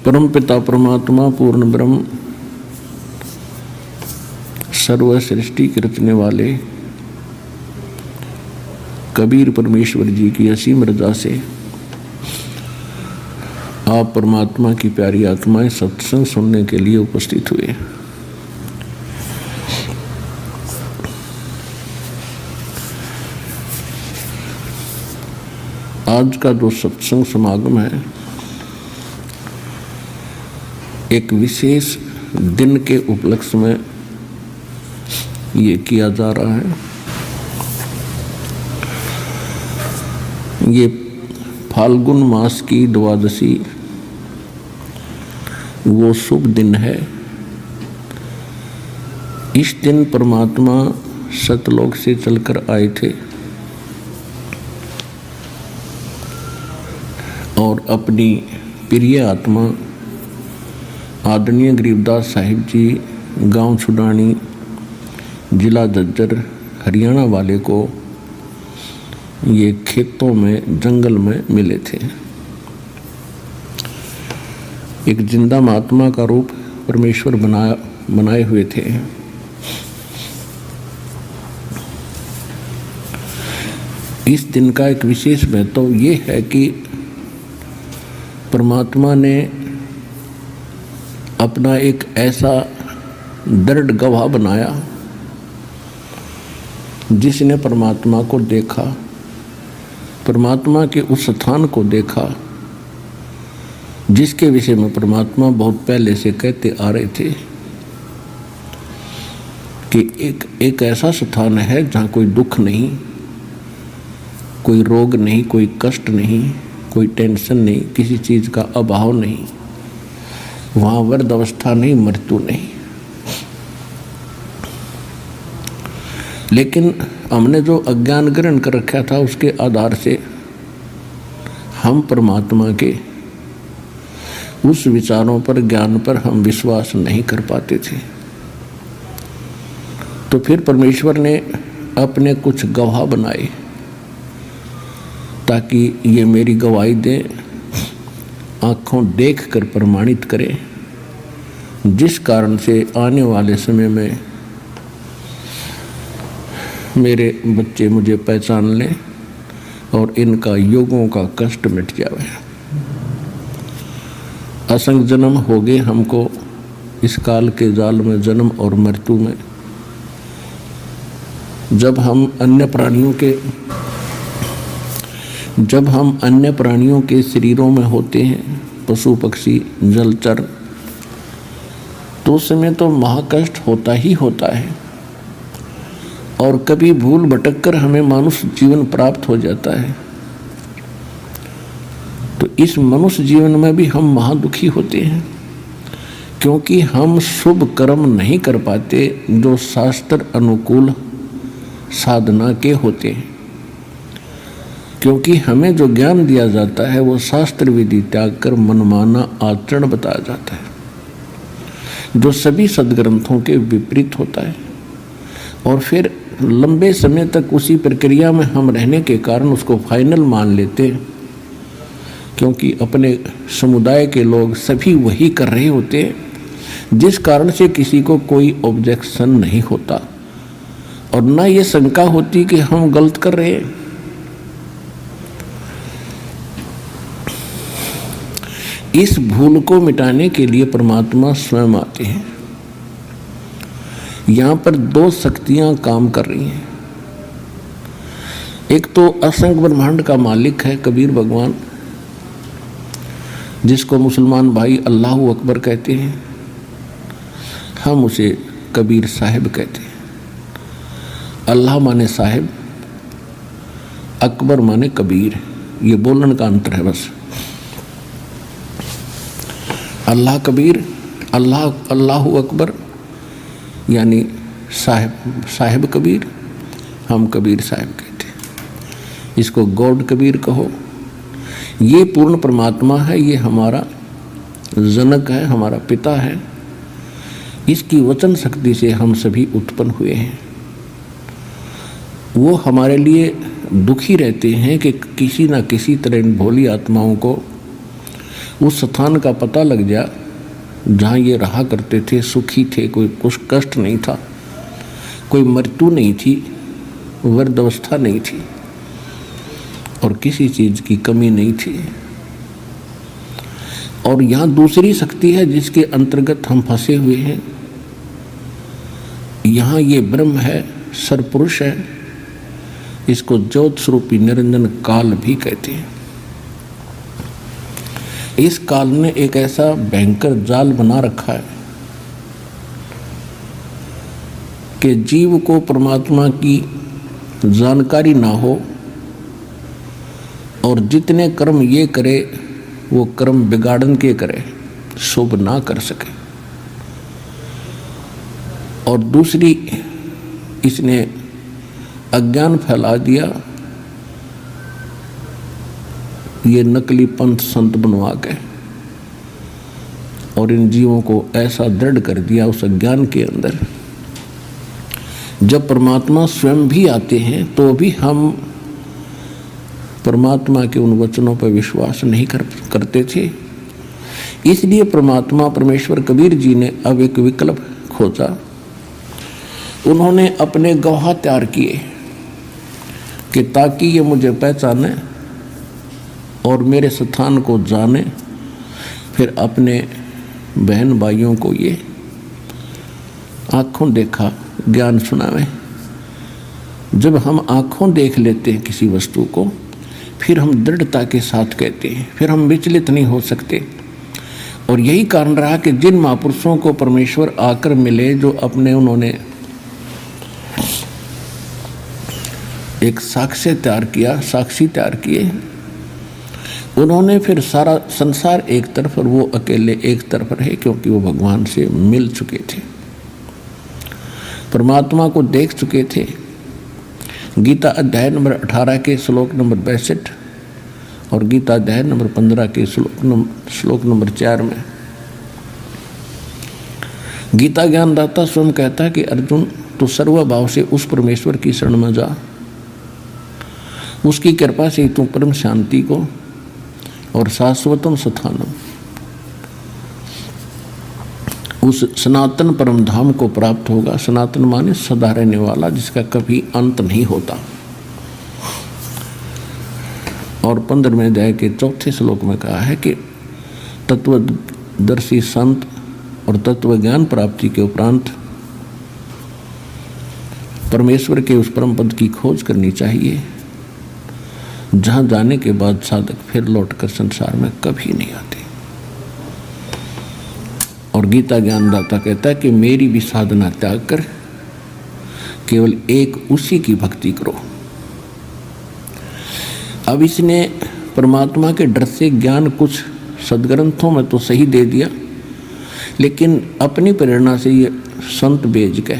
परम पिता परमात्मा पूर्ण ब्रह्म सर्व सृष्टि के रचने वाले कबीर परमेश्वर जी की असीम रजा से आप परमात्मा की प्यारी आत्माएं सत्संग सुनने के लिए उपस्थित हुए। आज का जो सत्संग समागम है एक विशेष दिन के उपलक्ष्य में ये किया जा रहा है। ये फाल्गुन मास की द्वादशी वो शुभ दिन है। इस दिन परमात्मा सतलोक से चलकर आए थे और अपनी प्रिय आत्मा आदरणीय गरीबदास साहिब जी गांव छुडानी जिला झज्जर हरियाणा वाले को ये खेतों में जंगल में मिले थे। एक जिंदा महात्मा का रूप परमेश्वर बनाए हुए थे। इस दिन का एक विशेष महत्व ये है कि परमात्मा ने अपना एक ऐसा दृढ़ गवाह बनाया जिसने परमात्मा को देखा, परमात्मा के उस स्थान को देखा जिसके विषय में परमात्मा बहुत पहले से कहते आ रहे थे कि एक ऐसा स्थान है जहाँ कोई दुख नहीं, कोई रोग नहीं, कोई कष्ट नहीं, कोई टेंशन नहीं, किसी चीज़ का अभाव नहीं, वहाँ वृद्ध अवस्था नहीं, मृत्यु नहीं। लेकिन हमने जो अज्ञान ग्रहण कर रखा था उसके आधार से हम परमात्मा के उस विचारों पर, ज्ञान पर हम विश्वास नहीं कर पाते थे। तो फिर परमेश्वर ने अपने कुछ गवाह बनाए ताकि ये मेरी गवाही दें, आँखों देख कर प्रमाणित करें, जिस कारण से आने वाले समय में मेरे बच्चे मुझे पहचान लें और इनका युगों का कष्ट मिट जाए। असंख्य जन्म हो गए हमको इस काल के जाल में, जन्म और मृत्यु में। जब हम अन्य प्राणियों के शरीरों में होते हैं, पशु पक्षी जलचर, तो उस समय तो महाकष्ट होता ही होता है और कभी भूल भटक कर हमें मनुष्य जीवन प्राप्त हो जाता है। तो इस मनुष्य जीवन में भी हम महादुखी होते हैं क्योंकि हम शुभ कर्म नहीं कर पाते जो शास्त्र अनुकूल साधना के होते हैं। क्योंकि हमें जो ज्ञान दिया जाता है वो शास्त्र विधि त्याग कर मनमाना आचरण बताया जाता है जो सभी सदग्रंथों के विपरीत होता है। और फिर लंबे समय तक उसी प्रक्रिया में हम रहने के कारण उसको फाइनल मान लेते हैं क्योंकि अपने समुदाय के लोग सभी वही कर रहे होते हैं, जिस कारण से किसी को कोई ऑब्जेक्शन नहीं होता और ना ये शंका होती कि हम गलत कर रहे हैं। इस भूल को मिटाने के लिए परमात्मा स्वयं आते हैं। यहाँ पर दो शक्तियाँ काम कर रही हैं। एक तो असंख्य ब्रह्मांड का मालिक है कबीर भगवान, जिसको मुसलमान भाई अल्लाहू अकबर कहते हैं, हम उसे कबीर साहिब कहते हैं। अल्लाह माने साहिब, अकबर माने कबीर, ये बोलने का अंतर है बस। अल्लाह कबीर, अल्लाहू अकबर यानी साहिब कबीर, हम कबीर साहिब कहते हैं। इसको गॉड कबीर कहो। ये पूर्ण परमात्मा है, ये हमारा जनक है, हमारा पिता है। इसकी वचन शक्ति से हम सभी उत्पन्न हुए हैं। वो हमारे लिए दुखी रहते हैं कि किसी न किसी तरह इन भोली आत्माओं को उस स्थान का पता लग जा जहाँ ये रहा करते थे, सुखी थे, कोई कुछ कष्ट नहीं था, कोई मृत्यु नहीं थी, वृद्धावस्था नहीं थी और किसी चीज़ की कमी नहीं थी। और यहाँ दूसरी शक्ति है जिसके अंतर्गत हम फंसे हुए हैं। यहाँ ये ब्रह्म है, सरपुरुष है, इसको ज्योत स्वरूपी निरंजन काल भी कहते हैं। इस काल ने एक ऐसा भयंकर जाल बना रखा है कि जीव को परमात्मा की जानकारी ना हो और जितने कर्म ये करे वो कर्म बिगाड़न के करे, शुभ ना कर सके। और दूसरी, इसने अज्ञान फैला दिया, ये नकली पंथ संत बनवा के, और इन जीवों को ऐसा दृढ़ कर दिया उस अज्ञान के अंदर। जब परमात्मा स्वयं भी आते हैं तो भी हम परमात्मा के उन वचनों पर विश्वास नहीं करते थे। इसलिए परमात्मा परमेश्वर कबीर जी ने अब एक विकल्प खोजा। उन्होंने अपने गवाह तैयार किए कि ताकि ये मुझे पहचाने और मेरे स्थान को जाने, फिर अपने बहन भाइयों को ये आँखों देखा ज्ञान सुनावे। जब हम आँखों देख लेते हैं किसी वस्तु को, फिर हम दृढ़ता के साथ कहते हैं, फिर हम विचलित नहीं हो सकते। और यही कारण रहा कि जिन महापुरुषों को परमेश्वर आकर मिले, जो अपने उन्होंने एक साक्ष्य तैयार किया, साक्षी तैयार किए, उन्होंने फिर सारा संसार एक तरफ और वो अकेले एक तरफ रहे, क्योंकि वो भगवान से मिल चुके थे, परमात्मा को देख चुके थे। गीता अध्याय नंबर 18 के श्लोक नंबर 62 और गीता अध्याय नंबर 15 के श्लोक नंबर 4 में गीता ज्ञानदाता स्वयं कहता है कि अर्जुन, तो सर्वभाव से उस परमेश्वर की शरण में जा, उसकी कृपा से तू परम शांति को और शाश्वतम स्थानम, उस सनातन परम धाम को प्राप्त होगा। सनातन माने सदा रहने वाला, जिसका कभी अंत नहीं होता। और 15वें अध्याय के 4थे श्लोक में कहा है कि तत्वदर्शी संत और तत्व ज्ञान प्राप्ति के उपरांत परमेश्वर के उस परम पद की खोज करनी चाहिए, जहाँ जाने के बाद साधक फिर लौटकर संसार में कभी नहीं आते। और गीता ज्ञानदाता कहता है कि मेरी भी साधना त्याग कर केवल एक उसी की भक्ति करो। अब इसने परमात्मा के डर से ज्ञान कुछ सदग्रंथों में तो सही दे दिया, लेकिन अपनी प्रेरणा से ये संत बेच के,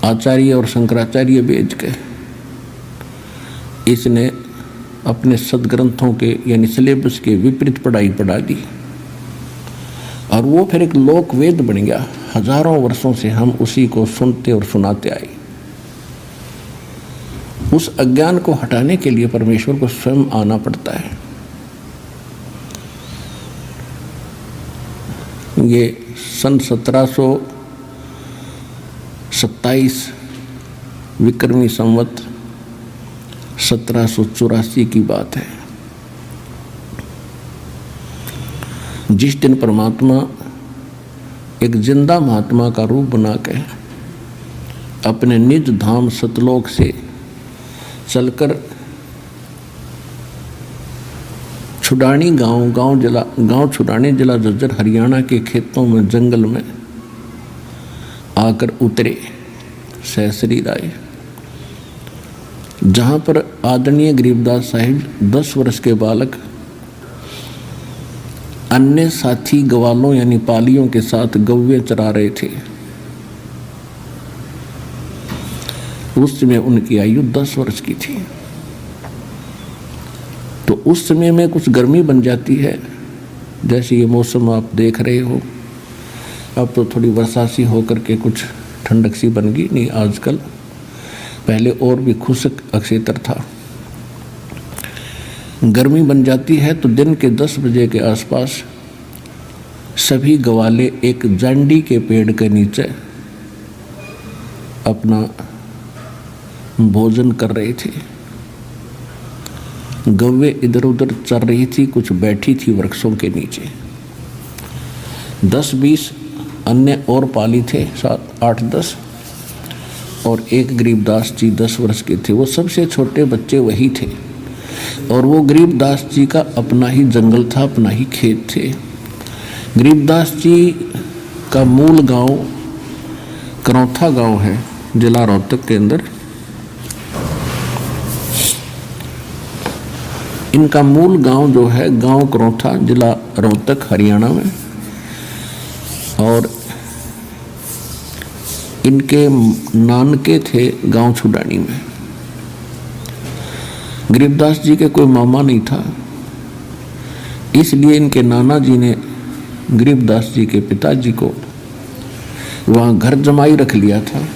आचार्य और शंकराचार्य बेच के, इसने अपने सदग्रंथों के यानी सिलेबस के विपरीत पढ़ाई पढ़ा दी और वो फिर एक लोक वेद बन गया। हजारों वर्षों से हम उसी को सुनते और सुनाते आए। उस अज्ञान को हटाने के लिए परमेश्वर को स्वयं आना पड़ता है। ये सन 1727 विक्रमी संवत 1784 की बात है, जिस दिन परमात्मा एक जिंदा महात्मा का रूप बना के अपने निज धाम सतलोक से चलकर छुडानी गांव छुडानी जिला झज्जर हरियाणा के खेतों में जंगल में आकर उतरे, सहशरीर आए, जहाँ पर आदरणीय गरीबदास साहिब 10 वर्ष के बालक अन्य साथी ग्वालों यानी पालियों के साथ गौवे चरा रहे थे। उस समय उनकी आयु 10 वर्ष की थी। तो उस समय में कुछ गर्मी बन जाती है, जैसे ये मौसम आप देख रहे हो। अब तो थोड़ी वर्षा सी होकर के कुछ ठंडक सी बन गई, नहीं आजकल, पहले और भी खुशक अक्षेत्र था। गर्मी बन जाती है तो दिन के 10 बजे के आसपास सभी ग्वाले एक जांडी के पेड़ के नीचे अपना भोजन कर रहे थे। गव्वे इधर उधर चल रही थी, कुछ बैठी थी वृक्षों के नीचे। 10-20 अन्य और पाली थे, 7-8-10, और एक गरीबदास जी 10 वर्ष के थे। वो सबसे छोटे बच्चे वही थे। और वो गरीबदास जी का अपना ही जंगल था, अपना ही खेत थे। गरीबदास जी का मूल गांव करौथा गांव है, जिला रोहतक के अंदर। इनका मूल गांव जो है गांव करौथा, जिला रोहतक, हरियाणा में। और इनके नानके थे गांव छुडानी में। गरीबदास जी के कोई मामा नहीं था, इसलिए इनके नाना जी ने गरीबदास जी के पिताजी को वहाँ घर जमाई रख लिया था।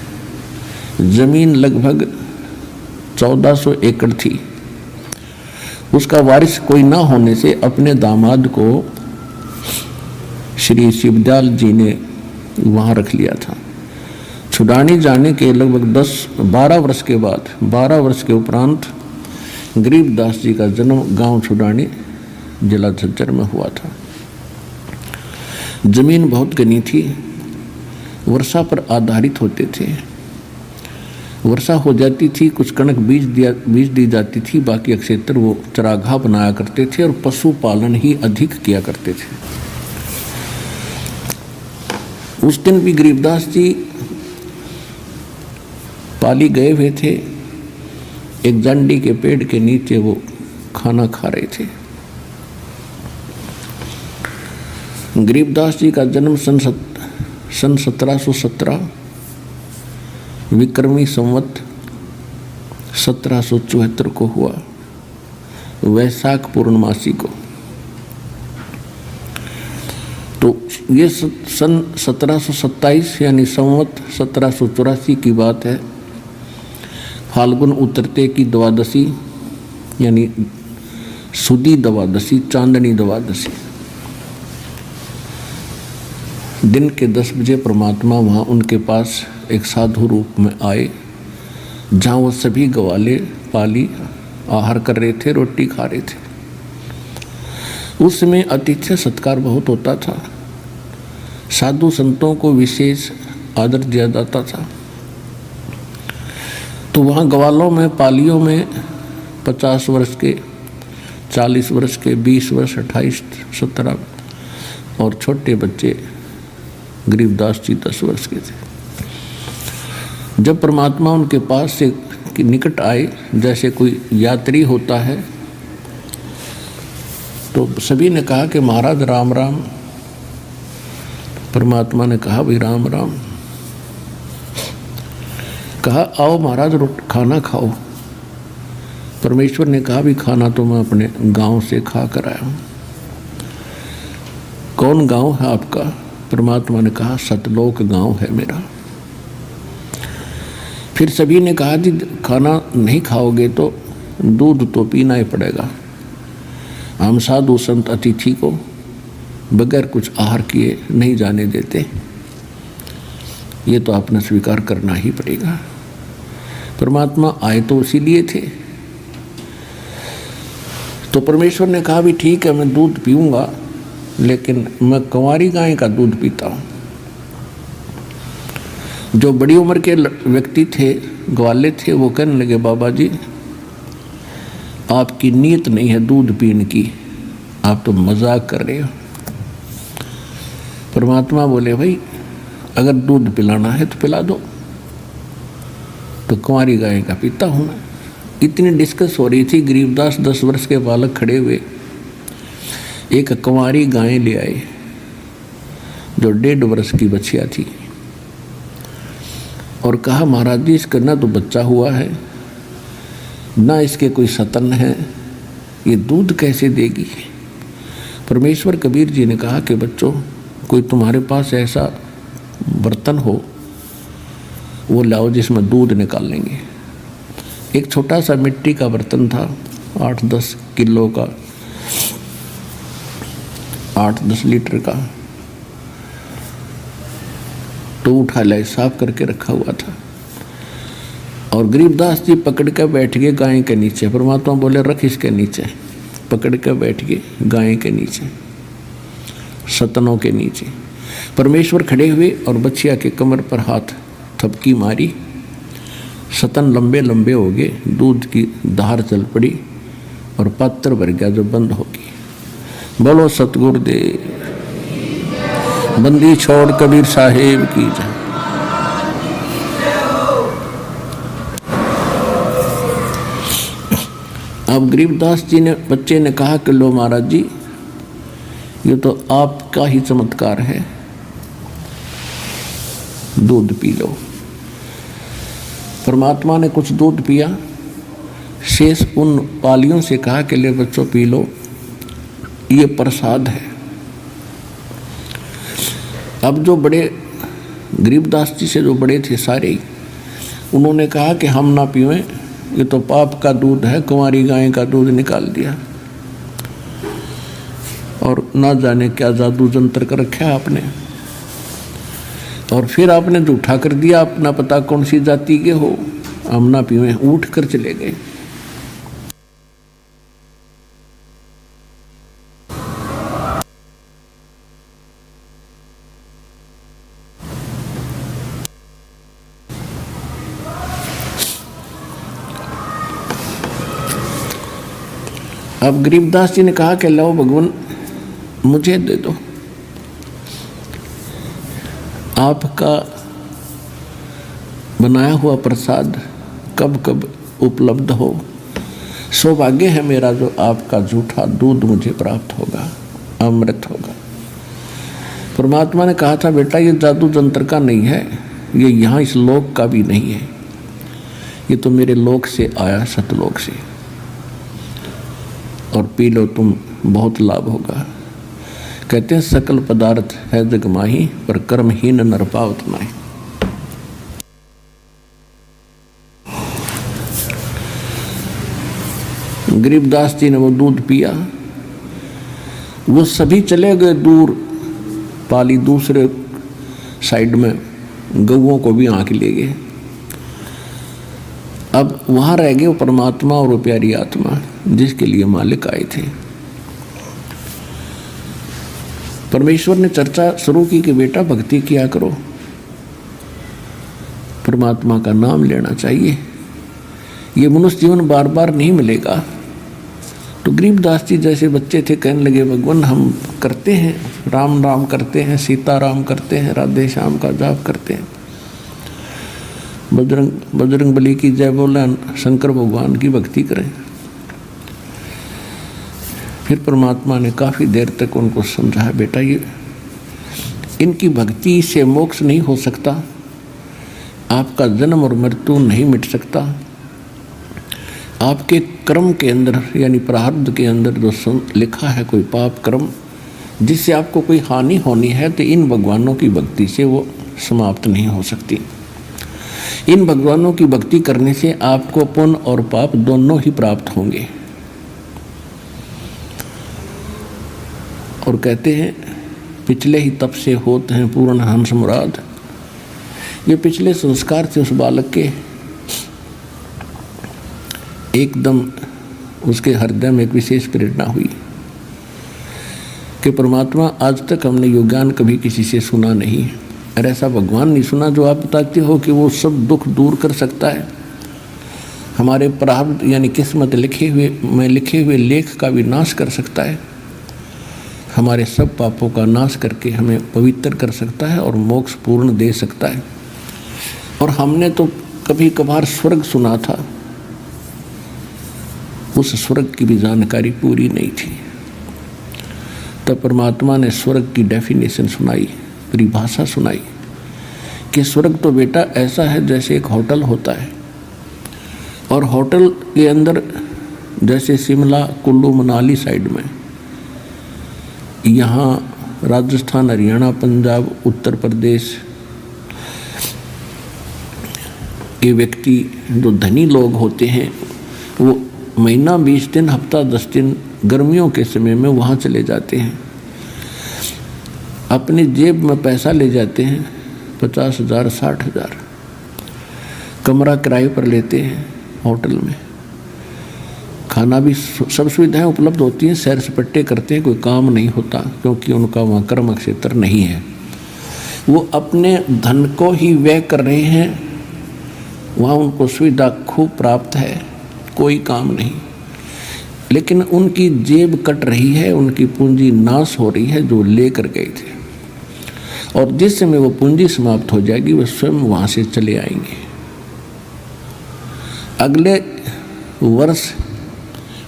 जमीन लगभग 1400 एकड़ थी। उसका वारिस कोई ना होने से अपने दामाद को श्री शिवदयाल जी ने वहाँ रख लिया था। छुडानी जाने के लगभग 10-12 वर्ष के बाद, 12 वर्ष के उपरांत गरीबदास जी का जन्म गांव छुडानी, जिला झज्जर में हुआ था। जमीन बहुत घनी थी, वर्षा पर आधारित होते थे। वर्षा हो जाती थी, कुछ कणक बीज दी जाती थी, बाकी क्षेत्र वो चरागाह बनाया करते थे और पशुपालन ही अधिक किया करते थे। उस दिन भी गरीबदास जी पाली गए हुए थे। एक जांडी के पेड़ के नीचे वो खाना खा रहे थे। गरीबदास जी का जन्म सन 1717 विक्रमी संवत 1774 को हुआ, वैशाख पूर्णमासी को। तो ये सन 1727 यानी संवत 1784 की बात है। फाल्गुन उतरते की द्वादशी यानी सुदी द्वादशी, चांदनी द्वादशी, दिन के 10 बजे परमात्मा वहाँ उनके पास एक साधु रूप में आए, जहाँ वो सभी ग्वाले पाली आहार कर रहे थे, रोटी खा रहे थे। उस समय आतिथ्य सत्कार बहुत होता था। साधु संतों को विशेष आदर दिया जाता था। तो वहाँ ग्वालों में, पालियों में 50 वर्ष के, 40 वर्ष के, 20 वर्ष, 28, 17 और छोटे बच्चे गरीबदास जी 10 वर्ष के थे। जब परमात्मा उनके पास से निकट आए, जैसे कोई यात्री होता है, तो सभी ने कहा कि महाराज राम राम। परमात्मा ने कहा भाई राम राम। कहा आओ महाराज खाना खाओ। परमेश्वर ने कहा भी खाना तो मैं अपने गांव से खा कर आया हूँ। कौन गांव है आपका? परमात्मा ने कहा सतलोक गांव है मेरा। फिर सभी ने कहा जी खाना नहीं खाओगे तो दूध तो पीना ही पड़ेगा। हम साधु संत अतिथि को बगैर कुछ आहार किए नहीं जाने देते, ये तो आपने स्वीकार करना ही पड़ेगा। परमात्मा आए तो इसीलिए थे। तो परमेश्वर ने कहा भी ठीक है मैं दूध पीऊंगा, लेकिन मैं कंवारी गाय का दूध पीता हूँ। जो बड़ी उम्र के व्यक्ति थे, ग्वाले थे, वो कहने लगे बाबा जी आपकी नीयत नहीं है दूध पीने की, आप तो मजाक कर रहे हो। परमात्मा बोले भाई अगर दूध पिलाना है तो पिला दो। तो कुंवारी गाय का पीता हूँ मैं। इतनी डिस्कस हो रही थी। गरीबदास 10 वर्ष के बालक खड़े हुए एक कुंवारी गाय ले आए जो 1.5 वर्ष की बच्चिया थी, और कहा महाराज जी इसका ना तो बच्चा हुआ है ना इसके कोई सतन है, ये दूध कैसे देगी। परमेश्वर कबीर जी ने कहा कि बच्चों कोई तुम्हारे पास ऐसा बर्तन हो वो लाओ जिसमें दूध निकाल लेंगे। एक छोटा सा मिट्टी का बर्तन था, 8-10 किलो का, 8-10 लीटर का, तो उठा लाए, साफ करके रखा हुआ था। और गरीबदास जी पकड़ कर बैठ गए गाय के नीचे। परमात्मा बोले रख इसके नीचे। पकड़ कर बैठ गए गाय के नीचे, सतनों के नीचे। परमेश्वर खड़े हुए और बच्चिया के कमर पर हाथ थपकी मारी। सतन लंबे लंबे हो गए, दूध की धार चल पड़ी और पात्र भर गया जो बंद होगी। बोलो सतगुरुदेव, बंदी छोड़ कबीर साहेब की जय। अब गरीबदास जी ने, बच्चे ने कहा कि लो महाराज जी, ये तो आपका ही चमत्कार है, दूध पी लो। परमात्मा ने कुछ दूध पिया, शेष उन पालियों से कहा कि ले बच्चों पी लो, ये प्रसाद है। अब जो बड़े गरीबदास जी से जो बड़े थे सारे, उन्होंने कहा कि हम ना पीवें, ये तो पाप का दूध है, कुंवारी गाय का दूध निकाल दिया और ना जाने क्या जादू जंतर कर रखा आपने, और फिर आपने झूठा कर दिया, अपना पता कौन सी जाति के हो, हम ना पीवें। उठ कर चले गए। अब गरीबदास जी ने कहा कि लो भगवान मुझे दे दो, आपका बनाया हुआ प्रसाद कब कब उपलब्ध हो। सौभाग्य है मेरा जो आपका झूठा दूध मुझे प्राप्त होगा, अमृत होगा। परमात्मा ने कहा था बेटा ये जादू जंत्र का नहीं है, ये यहाँ इस लोक का भी नहीं है, ये तो मेरे लोक से आया, सतलोक से, और पी लो तुम, बहुत लाभ होगा। कहते हैं सकल पदार्थ है जग माही, पर कर्महीन नर पावत नाहि। गरीबदास जी ने वो दूध पिया, वो सभी चले गए दूर, पाली दूसरे साइड में, गऊओं को भी आंख ले गए। अब वहां रह गए वो परमात्मा और वो प्यारी आत्मा जिसके लिए मालिक आए थे। परमेश्वर ने चर्चा शुरू की कि बेटा भक्ति किया करो, परमात्मा का नाम लेना चाहिए, ये मनुष्य जीवन बार बार नहीं मिलेगा। तो गरीबदास जी जैसे बच्चे थे कहने लगे भगवान हम करते हैं, राम राम करते हैं, सीता राम करते हैं, राधे श्याम का जाप करते हैं, बजरंग बली की जय बोले, शंकर भगवान की भक्ति करें। फिर परमात्मा ने काफ़ी देर तक उनको समझाया बेटा ये इनकी भक्ति से मोक्ष नहीं हो सकता, आपका जन्म और मृत्यु नहीं मिट सकता, आपके कर्म के अंदर यानी प्रारब्ध के अंदर जो लिखा है कोई पाप कर्म जिससे आपको कोई हानि होनी है, तो इन भगवानों की भक्ति से वो समाप्त नहीं हो सकती। इन भगवानों की भक्ति करने से आपको पुण्य और पाप दोनों ही प्राप्त होंगे। और कहते हैं पिछले ही तप से होते हैं पूर्ण हंस मुराद। ये पिछले संस्कार से उस बालक के एकदम उसके हृदय में एक विशेष प्रेरणा हुई कि परमात्मा आज तक हमने यो ज्ञान कभी किसी से सुना नहीं, और ऐसा भगवान नहीं सुना जो आप बताते हो कि वो सब दुख दूर कर सकता है, हमारे प्रारब्ध यानी किस्मत लिखे हुए लेख का भी नाश कर सकता है, हमारे सब पापों का नाश करके हमें पवित्र कर सकता है और मोक्ष पूर्ण दे सकता है। और हमने तो कभी कभार स्वर्ग सुना था, उस स्वर्ग की भी जानकारी पूरी नहीं थी। तब परमात्मा ने स्वर्ग की डेफिनेशन सुनाई, परिभाषा सुनाई कि स्वर्ग तो बेटा ऐसा है जैसे एक होटल होता है, और होटल के अंदर जैसे शिमला कुल्लू मनाली साइड में, यहाँ राजस्थान हरियाणा पंजाब उत्तर प्रदेश के व्यक्ति जो धनी लोग होते हैं वो महीना 20 दिन, हफ्ता 10 दिन गर्मियों के समय में वहाँ चले जाते हैं, अपनी जेब में पैसा ले जाते हैं 50,000 60,000, कमरा किराए पर लेते हैं, होटल में खाना भी सब सुविधाएं उपलब्ध होती हैं, सैर सपट्टे करते हैं, कोई काम नहीं होता क्योंकि उनका वहाँ कर्म क्षेत्र नहीं है। वो अपने धन को ही व्यय कर रहे हैं, वहाँ उनको सुविधा खूब प्राप्त है, कोई काम नहीं, लेकिन उनकी जेब कट रही है, उनकी पूंजी नाश हो रही है जो लेकर गए थे। और जिस समय वो पूंजी समाप्त हो जाएगी वो स्वयं वहाँ से चले आएंगे। अगले वर्ष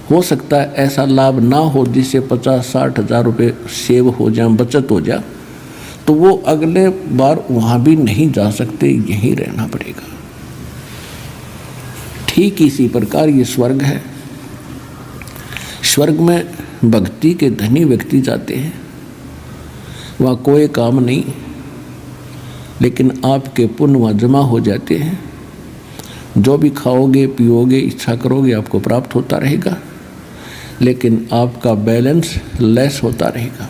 हो सकता है ऐसा लाभ ना हो जिससे 50-60 हज़ार रुपये सेव हो जाए, बचत हो जाए, तो वो अगले बार वहाँ भी नहीं जा सकते, यहीं रहना पड़ेगा। ठीक इसी प्रकार ये स्वर्ग है। स्वर्ग में भक्ति के धनी व्यक्ति जाते हैं, वहाँ कोई काम नहीं, लेकिन आपके पुण्य वहाँ जमा हो जाते हैं। जो भी खाओगे पियोगे इच्छा करोगे आपको प्राप्त होता रहेगा, लेकिन आपका बैलेंस लेस होता रहेगा।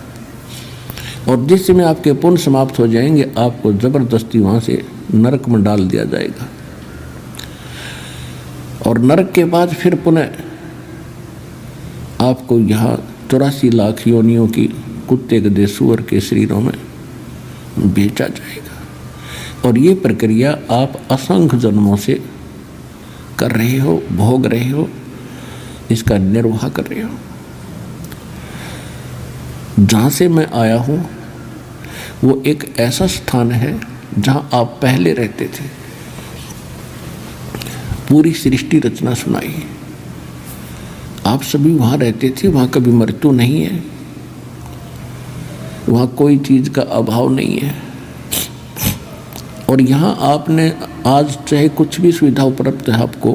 और जिस समय आपके पुण्य समाप्त हो जाएंगे आपको जबरदस्ती वहाँ से नरक में डाल दिया जाएगा। और नरक के बाद फिर पुनः आपको यहाँ 84 लाख योनियों की कुत्ते गधे सूअर के शरीरों में बेचा जाएगा। और ये प्रक्रिया आप असंख्य जन्मों से कर रहे हो, भोग रहे हो, इसका निर्वाह कर रहे हो। जहाँ से मैं आया हूँ वो एक ऐसा स्थान है जहाँ आप पहले रहते थे। पूरी सृष्टि रचना सुनाई, आप सभी वहाँ रहते थे, वहाँ कभी मृत्यु नहीं है, वहाँ कोई चीज़ का अभाव नहीं है। और यहाँ आपने आज चाहे कुछ भी सुविधा उपलब्ध है आपको,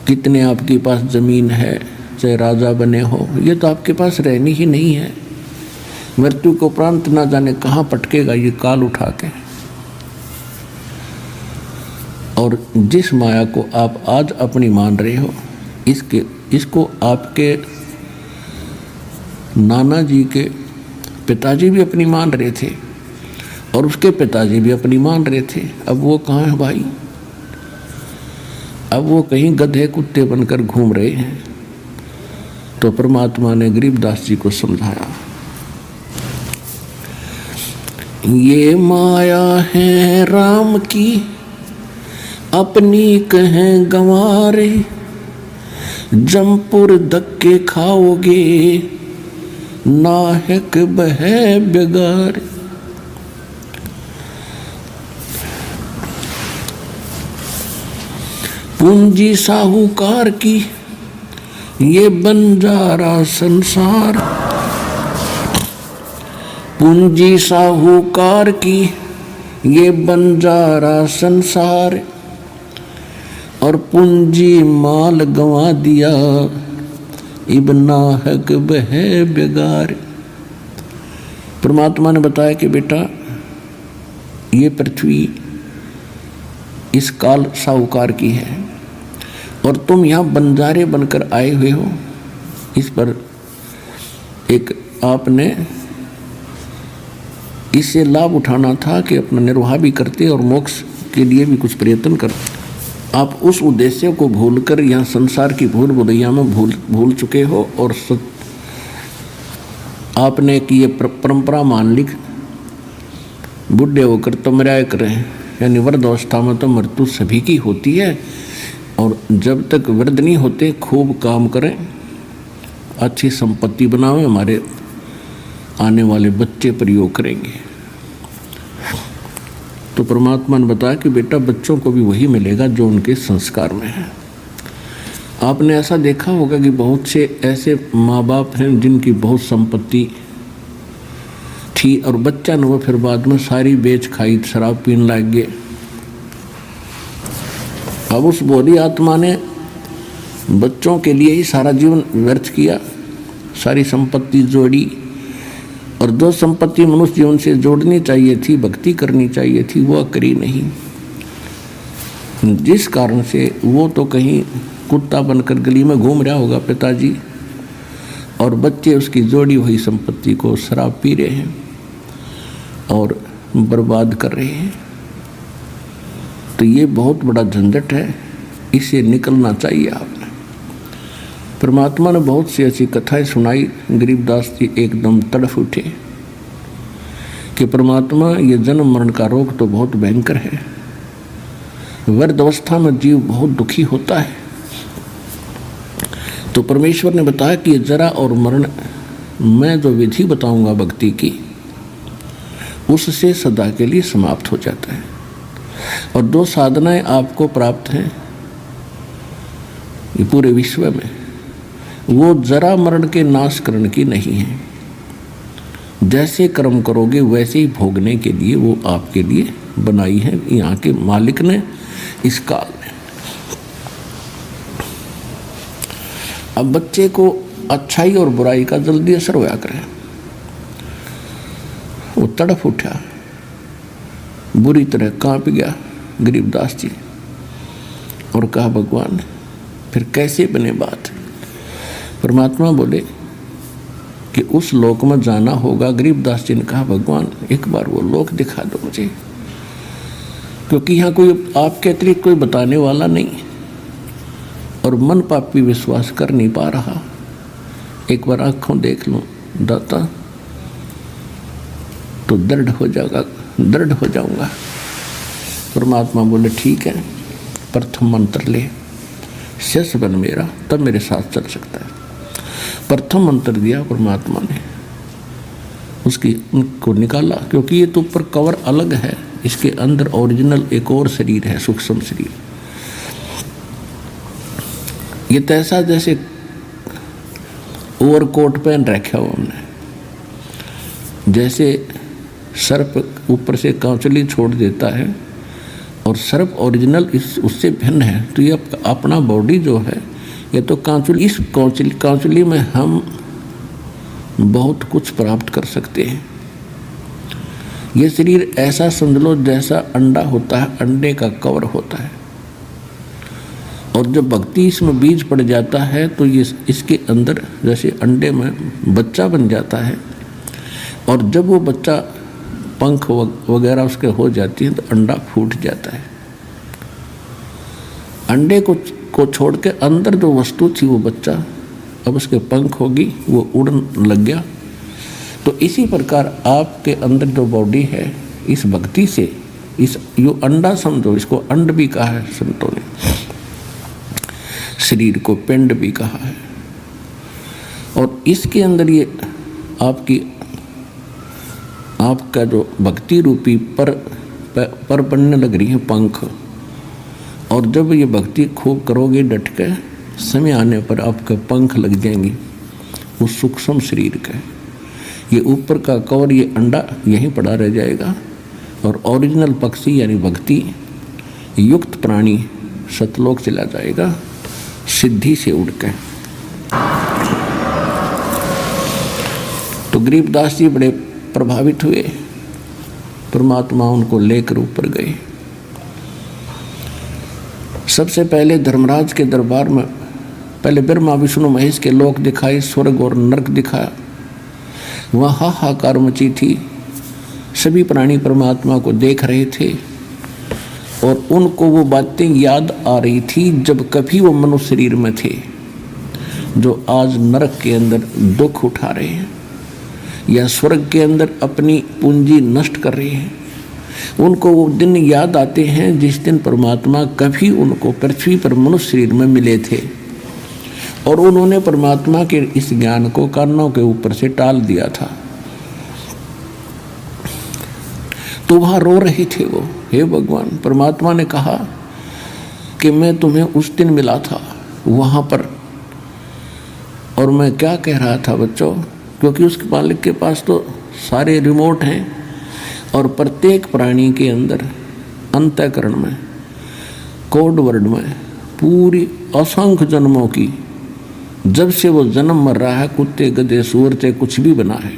कितने आपके पास ज़मीन है, चाहे राजा बने हो, ये तो आपके पास रहनी ही नहीं है। मृत्यु के उपरांत ना जाने कहाँ पटकेगा ये काल उठा के। और जिस माया को आप आज अपनी मान रहे हो, इसको आपके नाना जी के पिताजी भी अपनी मान रहे थे और उसके पिताजी भी अपनी मान रहे थे। अब वो कहाँ है भाई? अब वो कहीं गधे कुत्ते बनकर घूम रहे हैं। तो परमात्मा ने गरीबदास जी को समझाया, ये माया है राम की अपनी कहें गंवारे, जमपुर धक्के खाओगे नाहक बहे बेगार। पूंजी साहूकार की ये बंजारा संसार, पूंजी साहूकार की ये बंजारा संसार, और पूंजी माल गंवा दिया इब्ना हक बहे बेगार। परमात्मा ने बताया कि बेटा ये पृथ्वी इस काल साहूकार की है और तुम यहाँ बंजारे बनकर आए हुए हो। इस पर एक आपने इससे लाभ उठाना था कि अपना निर्वाह भी करते और मोक्ष के लिए भी कुछ प्रयत्न करते। आप उस उद्देश्य को भूलकर यहाँ संसार की भूल भुलैया में भूल चुके हो और आपने कि ये परंपरा मान ली, बुढ़े होकर तो मराया करें, यानी वृद्ध अवस्था में तो मृत्यु सभी की होती है। और जब तक वृद्ध नहीं होते खूब काम करें, अच्छी संपत्ति बनावें, हमारे आने वाले बच्चे प्रयोग करेंगे। तो परमात्मा ने बताया कि बेटा बच्चों को भी वही मिलेगा जो उनके संस्कार में है। आपने ऐसा देखा होगा कि बहुत से ऐसे माँ बाप हैं जिनकी बहुत संपत्ति थी और बच्चा न वो फिर बाद में सारी बेच खाई, शराब पीने लग गए। अब उस बोधी आत्मा ने बच्चों के लिए ही सारा जीवन व्यर्थ किया, सारी संपत्ति जोड़ी, और जो संपत्ति मनुष्य जीवन से जोड़नी चाहिए थी, भक्ति करनी चाहिए थी, वो करी नहीं। जिस कारण से वो तो कहीं कुत्ता बनकर गली में घूम रहा होगा पिताजी, और बच्चे उसकी जोड़ी हुई संपत्ति को शराब पी रहे हैं और बर्बाद कर रहे हैं। तो ये बहुत बड़ा झंझट है, इससे निकलना चाहिए आपने। परमात्मा ने बहुत सी ऐसी कथाएं सुनाई, गरीबदास जी एकदम तड़फ उठे कि परमात्मा ये जन्म मरण का रोग तो बहुत भयंकर है, वृद्ध अवस्था में जीव बहुत दुखी होता है। तो परमेश्वर ने बताया कि ये जरा और मरण मैं जो विधि बताऊंगा भक्ति की, उससे सदा के लिए समाप्त हो जाता है। और 2 साधनाएं आपको प्राप्त हैं ये पूरे विश्व में, वो जरा मरण के नाश करने की नहीं है। जैसे कर्म करोगे वैसे ही भोगने के लिए वो आपके लिए बनाई है यहाँ के मालिक ने इस काल में। अब बच्चे को अच्छाई और बुराई का जल्दी असर होया करे। वो तड़फ उठा, बुरी तरह कांप गया गरीबदास जी और कहा भगवान फिर कैसे बने बात। परमात्मा बोले कि उस लोक में जाना होगा। गरीबदास जी ने कहा भगवान एक बार वो लोक दिखा दो मुझे, क्योंकि यहाँ कोई आपके अतिरिक्त कोई बताने वाला नहीं और मन पापी विश्वास कर नहीं पा रहा। एक बार आँखों देख लो दाता तो दृढ़ हो जाऊंगा। परमात्मा बोले ठीक है, प्रथम मंत्र ले, शेष बन मेरा, तब मेरे साथ चल सकता है। प्रथम मंत्र दिया परमात्मा ने, उसकी उनको निकाला, क्योंकि ये तो ऊपर कवर अलग है, इसके अंदर ओरिजिनल एक और शरीर है, सूक्ष्म शरीर। ये तैसा जैसे ओवरकोट पहन रखा हो हमने, जैसे सर्प ऊपर से कांचुली छोड़ देता है और सर्प ओरिजिनल उससे भिन्न है। तो ये अपना बॉडी जो है ये तो कांचुली, इस कांचुली में हम बहुत कुछ प्राप्त कर सकते हैं। ये शरीर ऐसा समझ लो जैसा अंडा होता है, अंडे का कवर होता है, और जब भक्ति इसमें बीज पड़ जाता है तो ये इसके अंदर जैसे अंडे में बच्चा बन जाता है, और जब वो बच्चा पंख वगैरह उसके हो जाती है तो अंडा फूट जाता है। अंडे को छोड़ के अंदर जो वस्तु थी वो बच्चा, अब उसके पंख होगी, वो उड़न लग गया। तो इसी प्रकार आपके अंदर जो बॉडी है, इस भक्ति से इस यो अंडा समझो, इसको अंड भी कहा है संतों ने, शरीर को पिंड भी कहा है। और इसके अंदर ये आपका जो भक्ति रूपी पर बनने लग रही है पंख, और जब ये भक्ति खूब करोगे डट के, समय आने पर आपके पंख लग जाएंगे उस सूक्ष्म शरीर के। ये ऊपर का कवर, ये अंडा यहीं पड़ा रह जाएगा, और ओरिजिनल पक्षी यानी भक्ति युक्त प्राणी सतलोक चला जाएगा सिद्धि से उड़ के। तो गरीबदास जी बड़े प्रभावित हुए, परमात्मा उनको लेकर ऊपर गए। सबसे पहले धर्मराज के दरबार में पहले ब्रह्मा विष्णु महेश के लोक दिखाए, स्वर्ग और नरक दिखाया। वहाँ हाहाकार मची थी, सभी प्राणी परमात्मा को देख रहे थे और उनको वो बातें याद आ रही थी जब कभी वो मनुष्य शरीर में थे, जो आज नरक के अंदर दुख उठा रहे हैं या स्वर्ग के अंदर अपनी पूंजी नष्ट कर रहे हैं। उनको वो दिन याद आते हैं जिस दिन परमात्मा कभी उनको पृथ्वी पर मनुष्य शरीर में मिले थे और उन्होंने परमात्मा के इस ज्ञान को कानों के ऊपर से टाल दिया था। तो वहाँ रो रहे थे वो, हे भगवान, परमात्मा ने कहा कि मैं तुम्हें उस दिन मिला था वहाँ पर, और मैं क्या कह रहा था बच्चों, क्योंकि उसके मालिक के पास तो सारे रिमोट हैं और प्रत्येक प्राणी के अंदर अंतःकरण में, कोड वर्ड में पूरी असंख्य जन्मों की, जब से वो जन्म मर रहा है, कुत्ते गधे सूअर से कुछ भी बना है,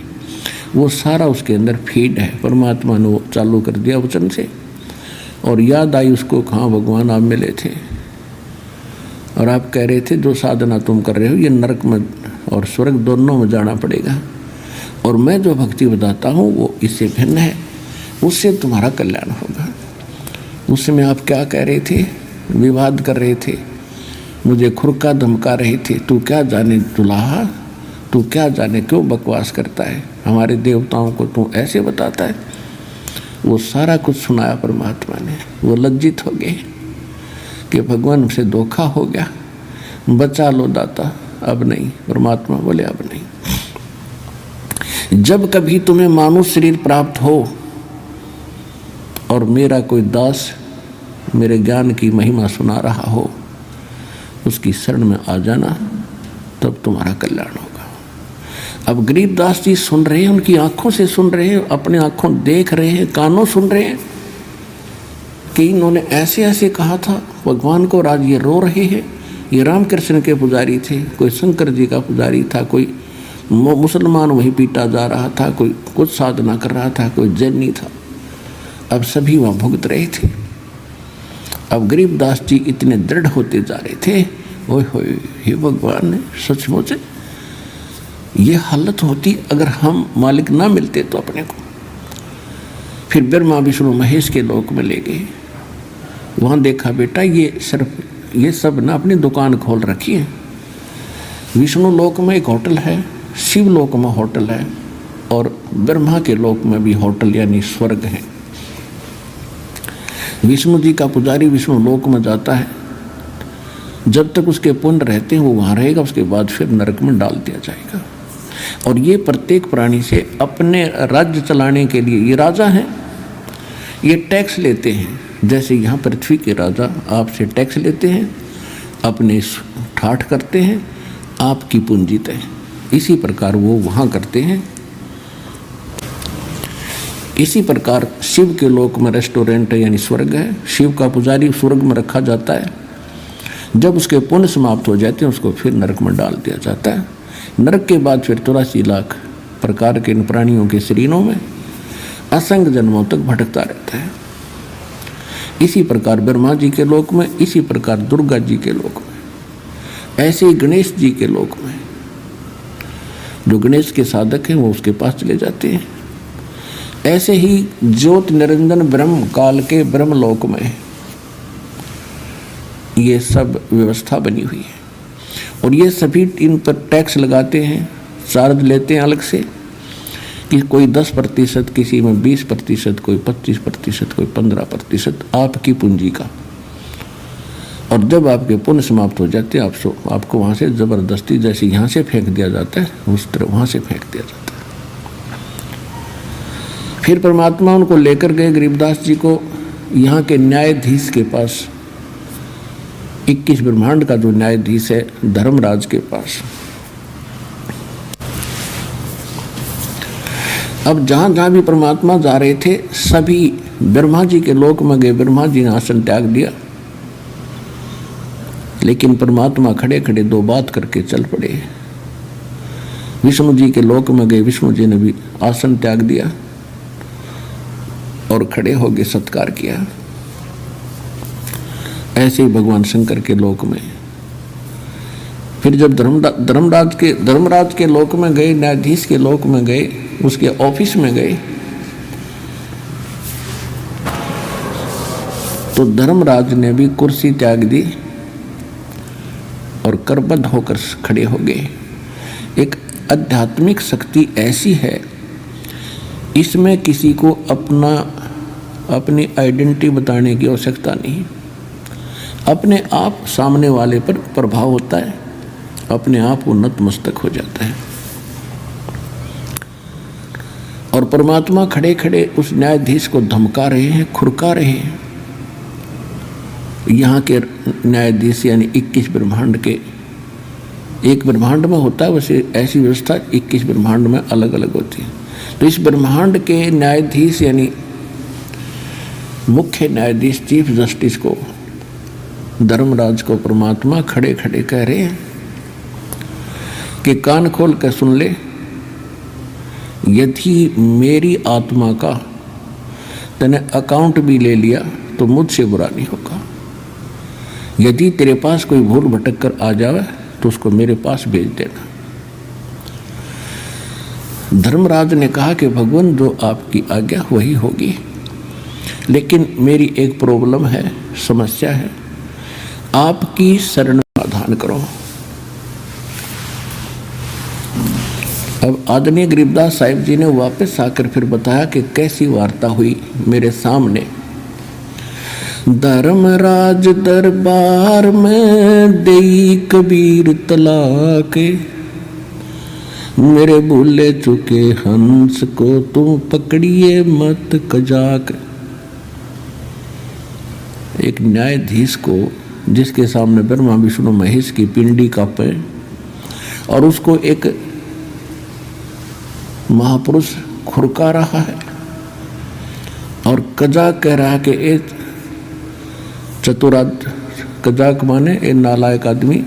वो सारा उसके अंदर फीड है। परमात्मा ने वो चालू कर दिया वचन से, और याद आई उसको, कहाँ भगवान आप मिले थे। और आप कह रहे थे जो साधना तुम कर रहे हो ये नरक में और स्वर्ग दोनों में जाना पड़ेगा, और मैं जो भक्ति बताता हूँ वो इससे भिन्न है, उससे तुम्हारा कल्याण होगा। उस समय आप क्या कह रहे थे? विवाद कर रहे थे, मुझे खुरका धमका रहे थे, तू क्या जाने दुल्हा, तू क्या जाने क्यों बकवास करता है, हमारे देवताओं को तू ऐसे बताता है। वो सारा कुछ सुनाया परमात्मा ने। वो लज्जित हो गए कि भगवान से धोखा हो गया, बचा लो दाता, अब नहीं। परमात्मा बोले अब नहीं। जब कभी तुम्हें मानव शरीर प्राप्त हो और मेरा कोई दास मेरे ज्ञान की महिमा सुना रहा हो, उसकी शरण में आ जाना, तब तुम्हारा कल्याण होगा। अब गरीबदास जी सुन रहे हैं, उनकी आंखों से सुन रहे हैं, अपने आंखों देख रहे हैं, कानों सुन रहे हैं कि इन्होंने ऐसे ऐसे कहा था भगवान को, और आज ये रो रहे हैं। ये रामकृष्ण के पुजारी थे, कोई शंकर जी का पुजारी था, कोई मुसलमान वहीं पीटा जा रहा था, कोई कुछ साधना कर रहा था, कोई जैनी था। अब सभी वहाँ भुगत रहे थे। अब गरीबदास जी इतने दृढ़ होते जा रहे थे, ओए होए हे भगवान ने सचमुच ये हालत होती अगर हम मालिक ना मिलते तो अपने को। फिर ब्रह्मा विष्णु महेश के लोक में ले गए। वहाँ देखा बेटा ये सब ना अपनी दुकान खोल रखी है। विष्णु लोक में एक होटल है, शिव लोक में होटल है, और ब्रह्मा के लोक में भी होटल यानी स्वर्ग है। विष्णु जी का पुजारी विष्णु लोक में जाता है, जब तक उसके पुण्य रहते हैं वो वहाँ रहेगा, उसके बाद फिर नरक में डाल दिया जाएगा। और ये प्रत्येक प्राणी से अपने राज्य चलाने के लिए, ये राजा हैं, ये टैक्स लेते हैं। जैसे यहाँ पृथ्वी के राजा आपसे टैक्स लेते हैं, अपने ठाठ करते हैं, आपकी पूंजी तय, इसी प्रकार वो वहाँ करते हैं। इसी प्रकार शिव के लोक में रेस्टोरेंट है यानी स्वर्ग है। शिव का पुजारी स्वर्ग में रखा जाता है, जब उसके पुण्य समाप्त हो जाते हैं उसको फिर नरक में डाल दिया जाता है। नरक के बाद फिर 84 लाख प्रकार के इन प्राणियों के शरीरों में असंख्य जन्मों तक भटकता रहता है। इसी प्रकार ब्रह्मा जी के लोक में, इसी प्रकार दुर्गा जी के लोक में, ऐसे ही गणेश जी के लोक में जो गणेश के साधक हैं वो उसके पास चले जाते हैं। ऐसे ही ज्योत निरंजन ब्रह्म काल के ब्रह्मलोक में ये सब व्यवस्था बनी हुई है, और ये सभी इन पर टैक्स लगाते हैं, चार्ज लेते हैं अलग से, कि कोई 10%, किसी में 20%, कोई 25%, कोई 15% आपकी पूंजी का। और जब आपके पुण्य समाप्त हो जाते हैं आपको वहाँ से ज़बरदस्ती, जैसे यहाँ से फेंक दिया जाता है उस तरह वहाँ से फेंक दिया जाता है। फिर परमात्मा उनको लेकर गए गरीबदास जी को यहाँ के न्यायाधीश के पास, 21 ब्रह्मांड का जो न्यायाधीश है धर्मराज के पास। अब जहाँ जहाँ भी परमात्मा जा रहे थे सभी ब्रह्मा जी के लोक में गए। ब्रह्मा जी ने आसन त्याग दिया, लेकिन परमात्मा खड़े खड़े दो बात करके चल पड़े। विष्णु जी के लोक में गए, विष्णु जी ने भी आसन त्याग दिया और खड़े होकर सत्कार किया। ऐसे ही भगवान शंकर के लोक में। फिर जब धर्मराज के लोक में गए, न्यायाधीश के लोक में गए, उसके ऑफिस में गए, तो धर्मराज ने भी कुर्सी त्याग दी और करबद्ध होकर खड़े हो गए। एक आध्यात्मिक शक्ति ऐसी है, इसमें किसी को अपनी आइडेंटिटी बताने की आवश्यकता नहीं। अपने आप सामने वाले पर प्रभाव होता है, अपने आप वो नतमस्तक हो जाता है। और परमात्मा खड़े खड़े उस न्यायाधीश को धमका रहे हैं, खुरका रहे हैं। यहाँ के न्यायाधीश यानी 21 ब्रह्मांड के, एक ब्रह्मांड में होता है वैसे ऐसी व्यवस्था 21 ब्रह्मांड में अलग अलग होती है। तो इस ब्रह्मांड के न्यायाधीश यानी मुख्य न्यायाधीश चीफ जस्टिस को, धर्मराज को परमात्मा खड़े खड़े कह रहे हैं कि कान खोल कर सुन ले, यदि मेरी आत्मा का तूने अकाउंट भी ले लिया तो मुझसे बुरा नहीं होगा। यदि तेरे पास कोई भूल भटक कर आ जाए तो उसको मेरे पास भेज देना। धर्मराज ने कहा कि भगवान जो आपकी आज्ञा वही होगी, लेकिन मेरी एक प्रॉब्लम है, समस्या है, आपकी शरण समाधान करो। अब आदरणीय गरीबदास साहिब जी ने वापस आकर फिर बताया कि कैसी वार्ता हुई मेरे सामने। धर्मराज दरबार में देई कबीर तलाक, मेरे भूले चुके हंस को तुम पकड़िए मत कजाक। एक न्यायाधीश को जिसके सामने ब्रह्मा विष्णु महेश की पिंडी कांपे और उसको एक महापुरुष खुरका रहा है और कजाक कह रहा है कि एक चतुराद, कजाक माने ए नालायक आदमी,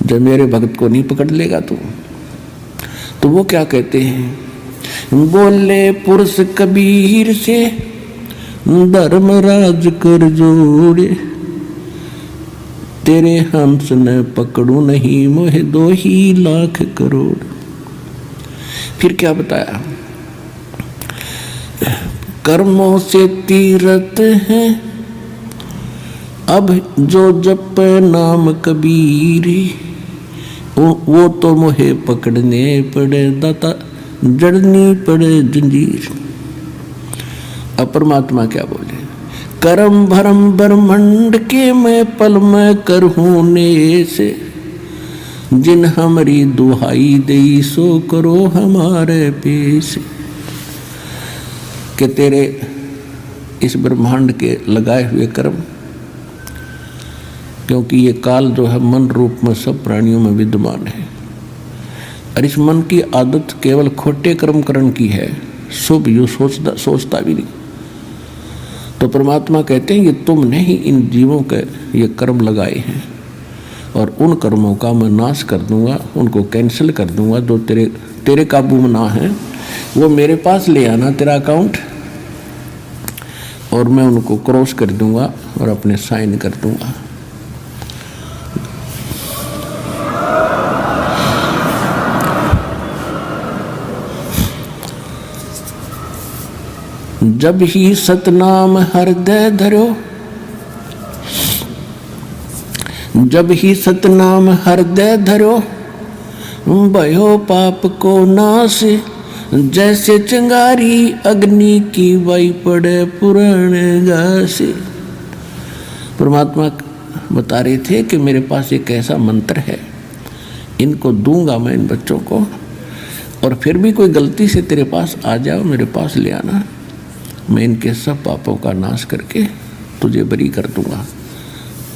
जब मेरे भक्त को नहीं पकड़ लेगा तो वो क्या कहते हैं, बोले पुरुष कबीर से धर्मराज कर जोड़े, तेरे हंस न पकड़ू नहीं मोहे 2 ही लाख करोड़। फिर क्या बताया, कर्मों से तीरथ है अब जो जप नाम कबीर, वो तो मोहे पकड़ने पड़े दाता जड़नी पड़े जंजीर। अब परमात्मा क्या बोले, करम भरम ब्रह्मंड के मैं पल में करहूँ ने से, जिन हमारी दुहाई दई सो करो हमारे पेश। कि तेरे इस ब्रह्मांड के लगाए हुए कर्म, क्योंकि ये काल जो है मन रूप में सब प्राणियों में विद्यमान है और इस मन की आदत केवल खोटे कर्म करने की है, शुभ यू सोचता भी नहीं। तो परमात्मा कहते हैं ये तुमने ही इन जीवों के ये कर्म लगाए हैं और उन कर्मों का मैं नाश कर दूंगा, उनको कैंसिल कर दूंगा। जो तेरे काबू में ना है वो मेरे पास ले आना तेरा अकाउंट, और मैं उनको क्रॉस कर दूंगा और अपने साइन कर दूंगा। जब ही सतनाम हृदय धरो, जब ही सतनाम हृदय धरो, भयो पाप को नाश, जैसे चिंगारी अग्नि की वाई पड़े पुराने घासे। परमात्मा बता रहे थे कि मेरे पास एक ऐसा मंत्र है, इनको दूंगा मैं इन बच्चों को, और फिर भी कोई गलती से तेरे पास आ जाओ, मेरे पास ले आना, मैं इनके सब पापों का नाश करके तुझे बरी कर दूंगा,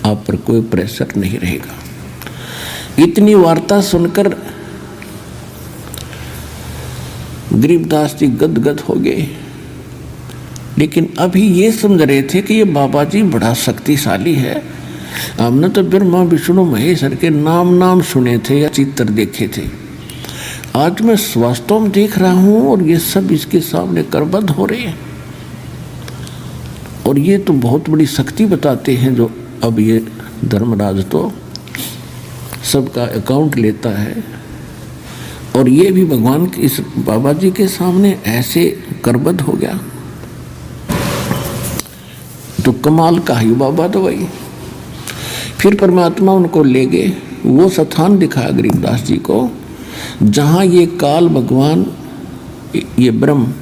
आप पर कोई प्रेशर नहीं रहेगा। इतनी वार्ता सुनकर गरीबदास जी गदगद हो गए, लेकिन अभी ये समझ रहे थे कि ये बाबा जी बड़ा शक्तिशाली है। हमने तो ब्रह्मा विष्णु महेश्वर के नाम सुने थे या चित्र देखे थे, आज मैं वास्तव में देख रहा हूँ और ये सब इसके सामने करबद्ध हो रहे हैं। और ये तो बहुत बड़ी शक्ति बताते हैं जो अब ये धर्मराज तो सबका अकाउंट लेता है, और ये भी भगवान के इस बाबा जी के सामने ऐसे करबद्ध हो गया, तो कमाल का ही बाबा तो वही। फिर परमात्मा उनको ले गए, वो स्थान दिखाया गरीबदास जी को जहाँ ये काल भगवान, ये ब्रह्म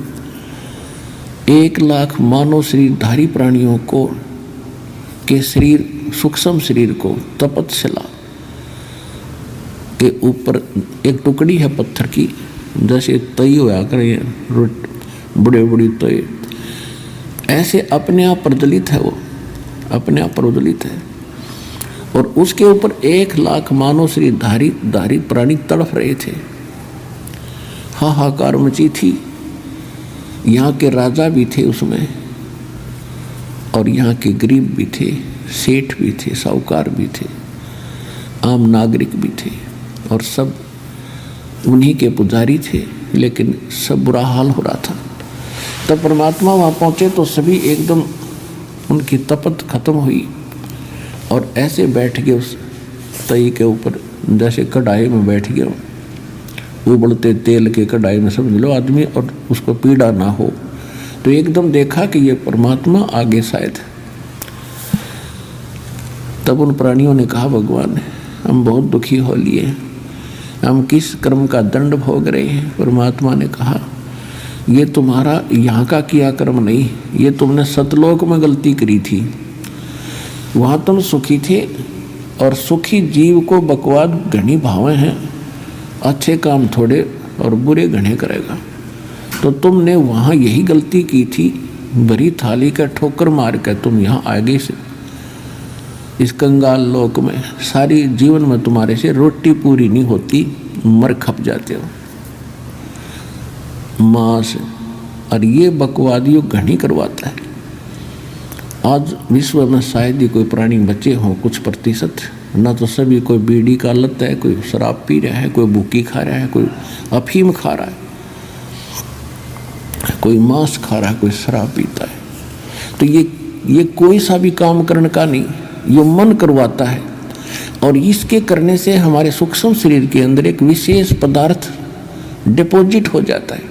1 लाख मानव शरीरधारी प्राणियों को के शरीर, सूक्ष्म शरीर को तपतशिला के ऊपर एक टुकड़ी है पत्थर की, जैसे तई होया करे बड़े बड़ी तय, ऐसे अपने आप प्रज्वलित है, वो अपने आप प्रज्वलित है, और उसके ऊपर 1 लाख मानव शरीरधारी प्राणी तड़फ रहे थे। हाहाकार मची थी, यहाँ के राजा भी थे उसमें, और यहाँ के गरीब भी थे, सेठ भी थे, साहूकार भी थे, आम नागरिक भी थे, और सब उन्हीं के पुजारी थे, लेकिन सब बुरा हाल हो रहा था। तब परमात्मा वहाँ पहुँचे तो सभी एकदम उनकी तपत खत्म हुई और ऐसे बैठ गए उस तई के ऊपर, जैसे कढ़ाई में बैठ गया, उबलते तेल के कढ़ाई में समझ लो आदमी, और उसको पीड़ा ना हो। तो एकदम देखा कि ये परमात्मा आगे शायद। तब उन प्राणियों ने कहा, भगवान हम बहुत दुखी हो लिए, हम किस कर्म का दंड भोग रहे हैं। परमात्मा ने कहा, ये तुम्हारा यहाँ का किया कर्म नहीं, ये तुमने सतलोक में गलती करी थी, वहाँ तुम सुखी थे, और सुखी जीव को बकवाद घनी भावें हैं, अच्छे काम थोड़े और बुरे घने करेगा। तो तुमने वहाँ यही गलती की थी, भरी थाली का ठोकर मार कर तुम यहाँ आगे से इस कंगाल लोक में सारी जीवन में तुम्हारे से रोटी पूरी नहीं होती, मर खप जाते हो मांस, और ये बकवादियों घनी करवाता है। आज विश्व में शायद ही कोई प्राणी बचे हों कुछ प्रतिशत, ना तो सभी, कोई बीड़ी का लत है, कोई शराब पी रहा है, कोई भूकी खा रहा है, कोई अफीम खा रहा है, कोई मांस खा रहा है, कोई शराब पीता है। तो ये कोई सा भी काम करने का नहीं, ये मन करवाता है। और इसके करने से हमारे सूक्ष्म शरीर के अंदर एक विशेष पदार्थ डिपॉजिट हो जाता है,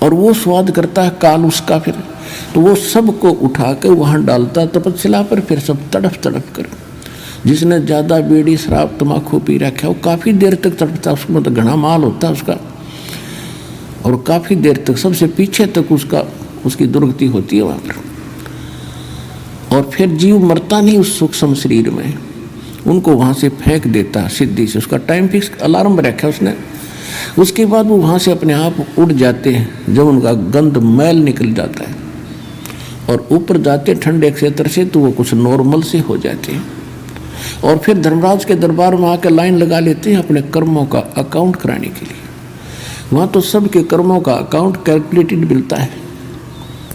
और वो स्वाद करता है काल उसका। फिर तो वो सबको उठा कर वहाँ डालता तपस्या पर, फिर सब तड़फ तड़फ कर। जिसने ज़्यादा बीड़ी शराब तम्बाकू पी रखा है वो काफ़ी देर तक तड़पता, उसमें तो घना माल होता है उसका, और काफ़ी देर तक सबसे पीछे तक उसकी दुर्गति होती है वहाँ पर। और फिर जीव मरता नहीं उस सूक्ष्म शरीर में, उनको वहाँ से फेंक देता है सिद्धि से। उसका टाइम फिक्स अलार्म रखा उसने, उसके बाद वो वहाँ से अपने आप उड़ जाते हैं। जब उनका गंध मैल निकल जाता है और ऊपर जाते ठंडे क्षेत्र से, तो वो कुछ नॉर्मल से हो जाते हैं। और फिर धर्मराज के दरबार में आकर लाइन लगा लेते हैं अपने कर्मों का अकाउंट कराने के लिए। वहाँ तो सबके कर्मों का अकाउंट कैलकुलेटेड मिलता है,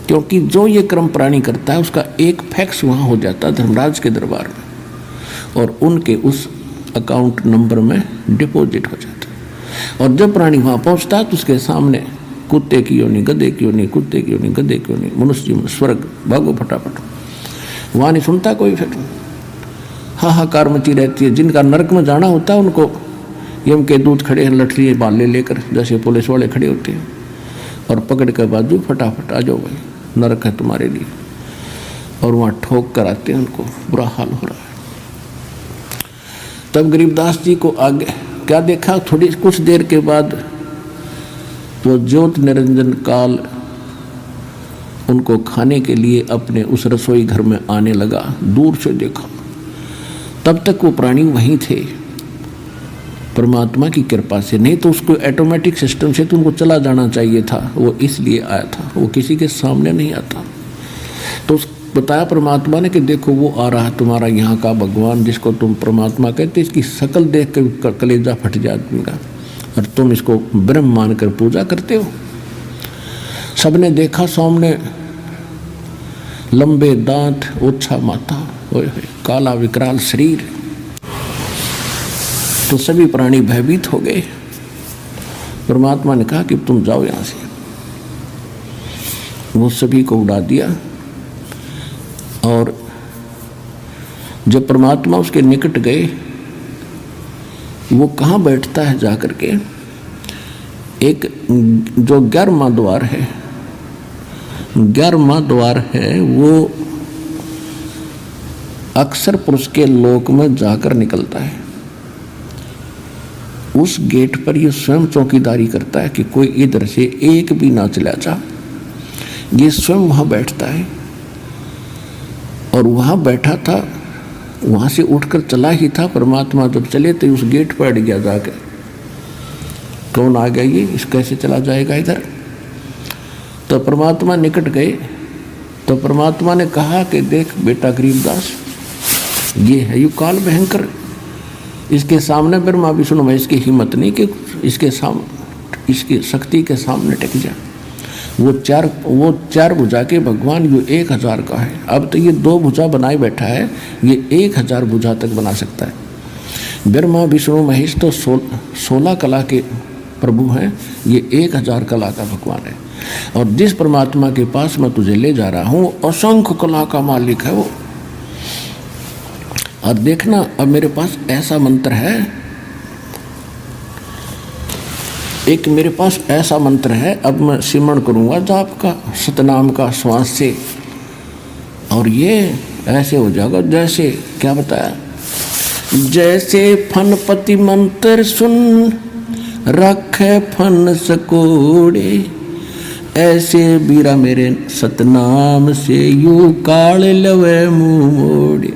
क्योंकि जो ये कर्म प्राणी करता है उसका एक फैक्स वहाँ हो जाता है धर्मराज के दरबार में, और उनके उस अकाउंट नंबर में डिपॉजिट हो जाता है। और जब प्राणी वहाँ पहुँचता है तो उसके सामने कुत्ते की योनि, गधे की योनि, कुत्ते की योनि, गधे की योनि, मनुष्य जीवन, स्वर्ग, भागो फटाफट। वहाँ नहीं सुनता कोई, फिर हाहाकार मची रहती है। जिनका नरक में जाना होता है उनको यम के दूत खड़े हैं लठड़ी बाले लेकर, जैसे पुलिस वाले खड़े होते हैं, और पकड़ कर बाजू फटाफट आ जाओ भाई, नरक है तुम्हारे लिए। और वहाँ ठोक कर आते हैं, उनको बुरा हाल हो रहा है। तब गरीबदास जी को आगे क्या देखा, थोड़ी कुछ देर के बाद वो ज्योत निरंजन काल उनको खाने के लिए अपने उस रसोई घर में आने लगा। दूर से देखा, तब तक वो प्राणी वहीं थे परमात्मा की कृपा से, नहीं तो उसको ऑटोमेटिक सिस्टम से तो उनको चला जाना चाहिए था। वो इसलिए आया था, वो किसी के सामने नहीं आता। तो बताया परमात्मा ने कि देखो वो आ रहा है तुम्हारा यहाँ का भगवान, जिसको तुम परमात्मा कहते, इसकी शकल देख कर कलेजा फट जाए आदमी का, और तुम इसको ब्रह्म मानकर पूजा करते हो। सबने देखा सामने लंबे दांत, ओछा माथा, काला विकराल शरीर, तो सभी प्राणी भयभीत हो गए। परमात्मा ने कहा कि तुम जाओ यहाँ से। वो सभी को उड़ा दिया, और जब परमात्मा उसके निकट गए, वो कहाँ बैठता है जाकर के, एक जो 11वां द्वार है, 11वां द्वार है, वो अक्सर पुरुष के लोक में जाकर निकलता है। उस गेट पर ये स्वयं चौकीदारी करता है कि कोई इधर से एक भी ना चला जा। ये स्वयं वहाँ बैठता है, और वहाँ बैठा था, वहाँ से उठकर चला ही था। परमात्मा जब चले तो उस गेट पर अड़ गया जाकर, कौन आ गया ये, इस कैसे चला जाएगा इधर। तो परमात्मा निकट गए, तो परमात्मा ने कहा कि देख बेटा गरीबदास, ये है यू काल भयंकर, इसके सामने ब्रह्मा विष्णु महेश की हिम्मत नहीं कि इसके सामने, इसकी शक्ति के सामने टिक जा। वो चार भुजा के भगवान, ये 1000 का है। अब तो ये 2 भुजा बनाए बैठा है, ये 1000 भुजा तक बना सकता है। ब्रह्मा विष्णु महेश तो 16 कला के प्रभु हैं, ये 1000 कला का भगवान है। और जिस परमात्मा के पास मैं तुझे ले जा रहा हूँ, असंख्य कला का मालिक है वो। और देखना अब मेरे पास ऐसा मंत्र है, एक मेरे पास ऐसा मंत्र है, अब मैं सिमरण करूंगा जाप का सतनाम का श्वास से, और ये ऐसे हो जाएगा जैसे क्या बताया, जैसे फनपति मंत्र सुन रखे फन सकोड़े, ऐसे बीरा मेरे सतनाम से यूं काल लवे मुंह मोड़े।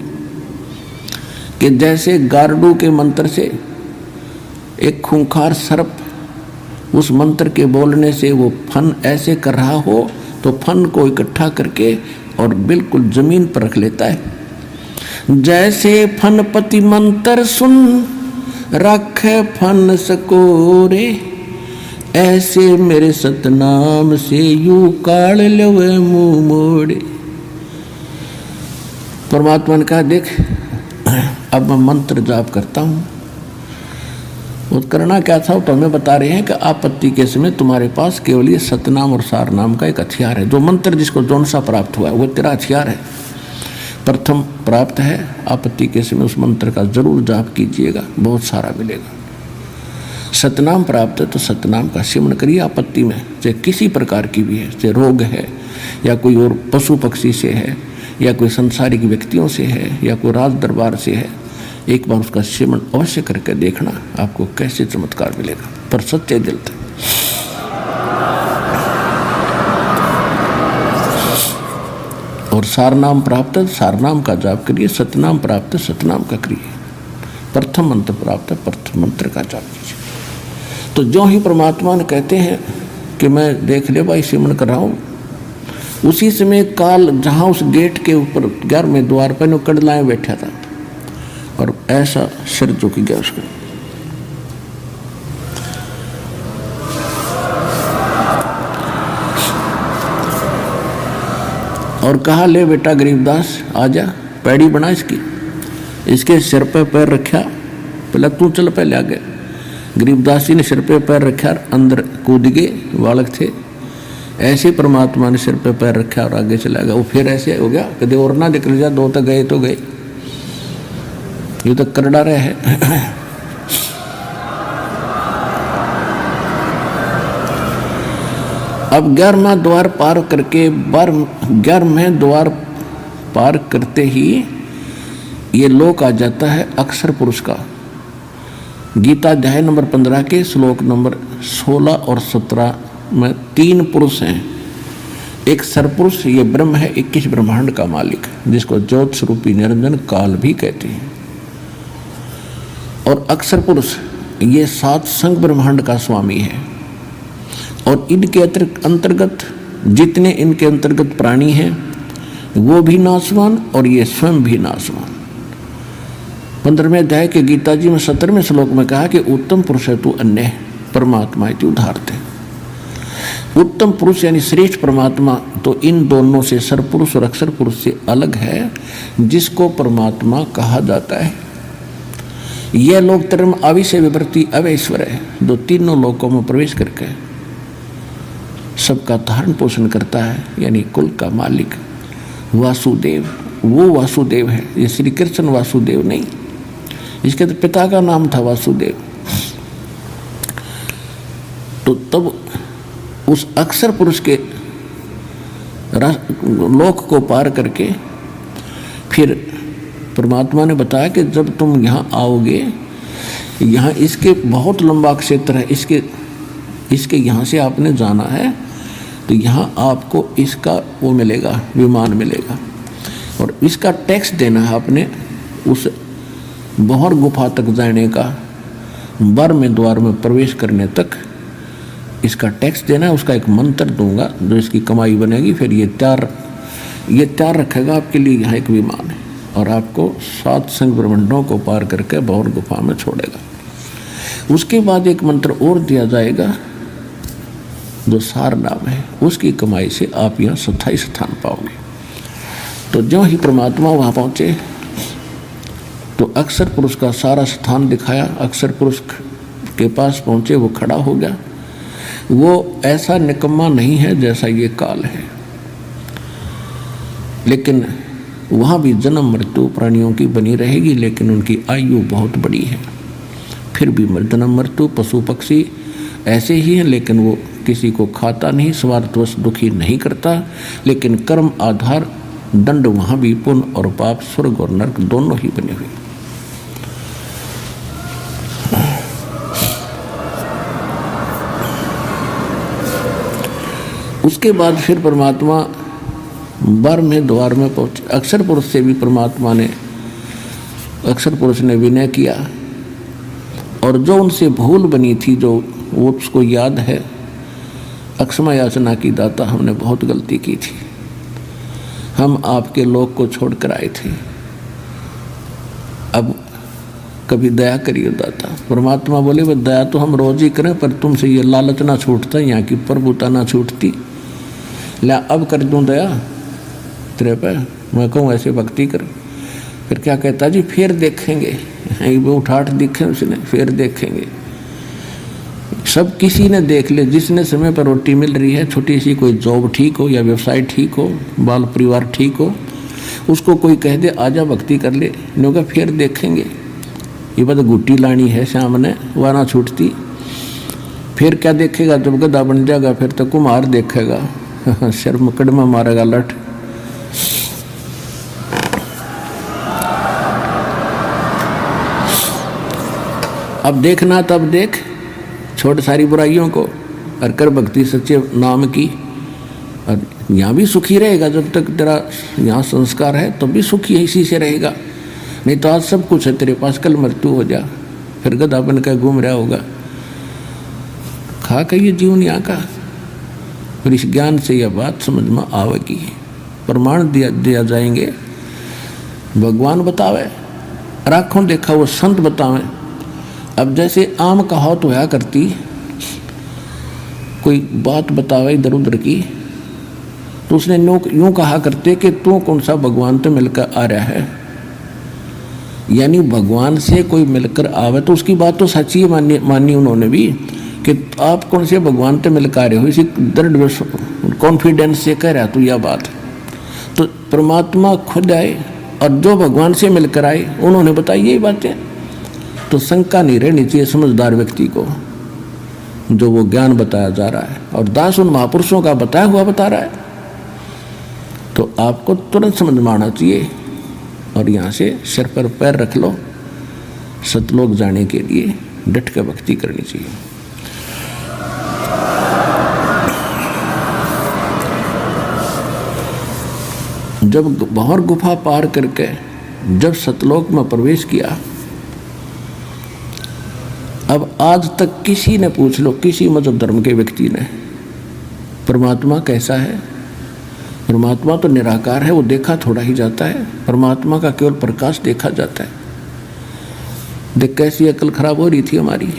कि जैसे गारडू के मंत्र से एक खूंखार सर्प उस मंत्र के बोलने से वो फन ऐसे कर रहा हो तो फन को इकट्ठा करके और बिल्कुल जमीन पर रख लेता है। जैसे फनपति मंत्र सुन रखे फन सकोरे, ऐसे मेरे सतनाम से यूं काल लवे मुंह मोड़े। परमात्मा ने कहा देख अब मैं मंत्र जाप करता हूं। वो करना क्या था तो हमें बता रहे हैं कि आपत्ति के समय तुम्हारे पास केवल ये सतनाम और सार नाम का एक हथियार है। जो मंत्र जिसको जौन सा प्राप्त हुआ है वो तेरा हथियार है, प्रथम प्राप्त है। आपत्ति के समय उस मंत्र का जरूर जाप कीजिएगा, बहुत सारा मिलेगा। सतनाम प्राप्त है तो सतनाम का सिमरण करिए आपत्ति में, चाहे किसी प्रकार की भी है, चाहे रोग है या कोई और पशु पक्षी से है या कोई संसारिक व्यक्तियों से है या कोई राज दरबार से है। एक बार उसका सिमरण अवश्य करके देखना आपको कैसे चमत्कार मिलेगा, पर सच्चे दिल से। और सारनाम प्राप्त है, सारनाम का जाप करिए। सतनाम प्राप्त है, सतनाम का करिए। प्रथम मंत्र प्राप्त है, प्रथम मंत्र का जाप कीजिए। तो जो ही परमात्मा ने कहते हैं कि मैं देख ले भाई सिमरण कर रहा हूँ, उसी समय काल जहाँ उस गेट के ऊपर 11वें द्वार पर वो कड़लाए बैठा था और ऐसा सिर झुक गया उसका। और कहा ले बेटा गरीबदास आजा, पैड़ी बना इसकी। इसके सिर पे पैर रखा, पहले तू चल पहले आगे। गरीबदास जी ने सिर पे पैर रखा, अंदर कूद गए, बालक थे। ऐसे परमात्मा ने सिर पे पैर रखा और आगे चला गया। वो फिर ऐसे हो गया, कदे और ना निकल जा, दो तक गए तो गए, ये तो कर डा रहे हैं। अब 11वां द्वार पार करके 11वें द्वार पार करते ही ये लोक आ जाता है अक्षर पुरुष का। गीता अध्याय नंबर 15 के श्लोक नंबर 16 और 17 में 3 पुरुष हैं। एक सरपुरुष ये ब्रह्म है, 21 ब्रह्मांड का मालिक, जिसको ज्योत स्वरूपी निरंजन काल भी कहते हैं। और अक्षर पुरुष ये 7 संग ब्रह्मांड का स्वामी है। और इनके अंतर्गत जितने इनके अंतर्गत प्राणी हैं वो भी नाशवान और ये स्वयं भी नाशवान। 15वें अध्याय के गीता जी में 17वें श्लोक में कहा कि उत्तम पुरुष है तू अन्य परमात्मा इति उदाहरते। उत्तम पुरुष यानी श्रेष्ठ परमात्मा तो इन दोनों से सरपुरुष और अक्षर पुरुष से अलग है, जिसको परमात्मा कहा जाता है। यह लोक धर्म अविषय विवृत्ति अवैश्वर है, जो तीनों लोकों में प्रवेश करके सबका धारण पोषण करता है, यानी कुल का मालिक वासुदेव। वो वासुदेव है, ये श्री कृष्ण वासुदेव नहीं, इसके तो पिता का नाम था वासुदेव। तो तब उस अक्षर पुरुष के लोक को पार करके फिर परमात्मा ने बताया कि जब तुम यहाँ आओगे, यहाँ इसके बहुत लंबा क्षेत्र है, इसके यहाँ से आपने जाना है तो यहाँ आपको इसका वो मिलेगा, विमान मिलेगा, और इसका टैक्स देना है आपने। उस बहर गुफा तक जाने का, 12वें द्वार में प्रवेश करने तक इसका टैक्स देना है। उसका एक मंत्र दूंगा जो इसकी कमाई बनेगी। फिर ये तैयार रखेगा आपके लिए यहाँ एक विमान है, और आपको 7 संग ब्रह्मांडों को पार करके बहर गुफा में छोड़ेगा। उसके बाद एक मंत्र और दिया जाएगा जो सार नाम है, उसकी कमाई से आप यहाँ 27 स्थान पाओगे। तो जो ही परमात्मा वहाँ पहुँचे तो अक्षर पुरुष का सारा स्थान दिखाया। अक्षर पुरुष के पास पहुँचे, वो खड़ा हो गया। वो ऐसा निकम्मा नहीं है जैसा ये काल है, लेकिन वहाँ भी जन्म मृत्यु प्राणियों की बनी रहेगी, लेकिन उनकी आयु बहुत बड़ी है। फिर भी जन्म मृत्यु पशु पक्षी ऐसे ही हैं, लेकिन वो किसी को खाता नहीं, स्वार्थवश दुखी नहीं करता। लेकिन कर्म आधार दंड वहाँ भी पुण्य और पाप, स्वर्ग और नरक दोनों ही बने हुए। उसके बाद फिर परमात्मा 12वें द्वार में पहुंचे। अक्षर पुरुष से भी परमात्मा ने, अक्षर पुरुष ने विनय किया, और जो उनसे भूल बनी थी, जो वो उसको याद है, अक्षमा याचना की दाता हमने बहुत गलती की थी, हम आपके लोक को छोड़कर आए थे, अब कभी दया करिए दाता। परमात्मा बोले वह दया तो हम रोज ही करें, पर तुमसे ये लालच ना छूटता, यहाँ की प्रभुता ना छूटती, ला अब कर दूं दया तेरे पे। मैं कहूँ ऐसे भक्ति कर, फिर क्या कहता जी, फिर देखेंगे, वो उठाठ दिखे उसने, फिर देखेंगे। सब किसी ने देख ले, जिसने समय पर रोटी मिल रही है, छोटी सी कोई जॉब ठीक हो या व्यवसाय ठीक हो, बाल परिवार ठीक हो, उसको कोई कह दे आजा भक्ति कर ले, नहीं होगा फिर देखेंगे। ये बात गुट्टी लानी है सामने, वह ना छूटती। फिर क्या देखेगा, जब गधा बन जाएगा फिर तो कुम्हार देखेगा, सिर मकड़ में मारेगा लठ। अब देखना तब देख, छोड़ सारी बुराइयों को और कर भक्ति सच्चे नाम की। और यहाँ भी सुखी रहेगा, जब तक तेरा यहाँ संस्कार है तब भी सुखी इसी से रहेगा। नहीं तो आज सब कुछ है तेरे पास, कल मृत्यु हो जा, फिर गधा बन कर घूम रहा होगा। खा कर ये जीवन यहाँ का। फिर इस ज्ञान से यह बात समझ में आवेगी, प्रमाण दिया जाएंगे। भगवान बतावे, राखों देखा वो संत बतावे। अब जैसे आम कहावत होया करती, कोई बात बतावे इधर उधर की, तो उसने यूं कहा करते कि तू कौन सा भगवान तो मिलकर आ रहा है। यानी भगवान से कोई मिलकर आवे तो उसकी बात तो सच्ची मानी उन्होंने भी, कि आप कौन से भगवान से मिलकर आ रहे हो, इसी दृढ़ कॉन्फिडेंस से कह रहा तू यह बात। तो परमात्मा खुद आए और जो भगवान से मिलकर आए उन्होंने बताई यही बातें। तो शंका नहीं रहनी चाहिए समझदार व्यक्ति को, जो वो ज्ञान बताया जा रहा है और दास उन महापुरुषों का बताया हुआ बता रहा है, तो आपको तुरंत समझ में आना चाहिए। और यहाँ से सिर पर पैर रख लो, सतलोक जाने के लिए डट कर भक्ति करनी चाहिए। जब भंवर गुफा पार करके जब सतलोक में प्रवेश किया, अब आज तक किसी ने पूछ लो, किसी मजहब धर्म के व्यक्ति ने, परमात्मा कैसा है? परमात्मा तो निराकार है, वो देखा थोड़ा ही जाता है। परमात्मा का केवल प्रकाश देखा जाता है। देख कैसी अकल खराब हो रही थी हमारी।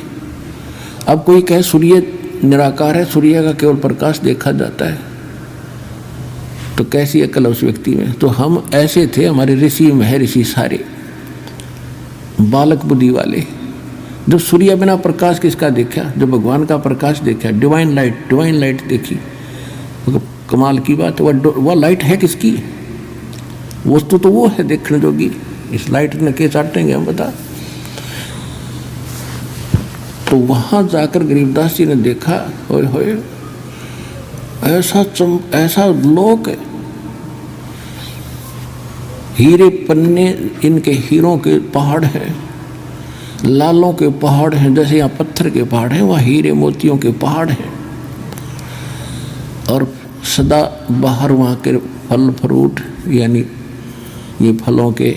अब कोई कहे सूर्य निराकार है, सूर्य का केवल प्रकाश देखा जाता है, तो कैसी अकल है उस व्यक्ति में। तो हम ऐसे थे, हमारे ऋषि महर्षि सारे बालक बुद्धि वाले। जब सूर्य बिना प्रकाश किसका देखा? जब भगवान का प्रकाश देखा, डिवाइन लाइट देखी, कमाल की बात। वह लाइट है किसकी? वस्तु तो वो है देखने जोगी। इस लाइट ने के चाटेंगे हम, बता। तो वहां जाकर गरीबदास जी ने देखा, ओए होए ऐसा लोक है, हीरे पन्ने, इनके हीरों के पहाड़ हैं, लालों के पहाड़ हैं, जैसे यहाँ पत्थर के पहाड़ हैं, वहाँ हीरे मोतियों के पहाड़ हैं। और सदा बाहर वहाँ के फल फ्रूट, यानी ये फलों के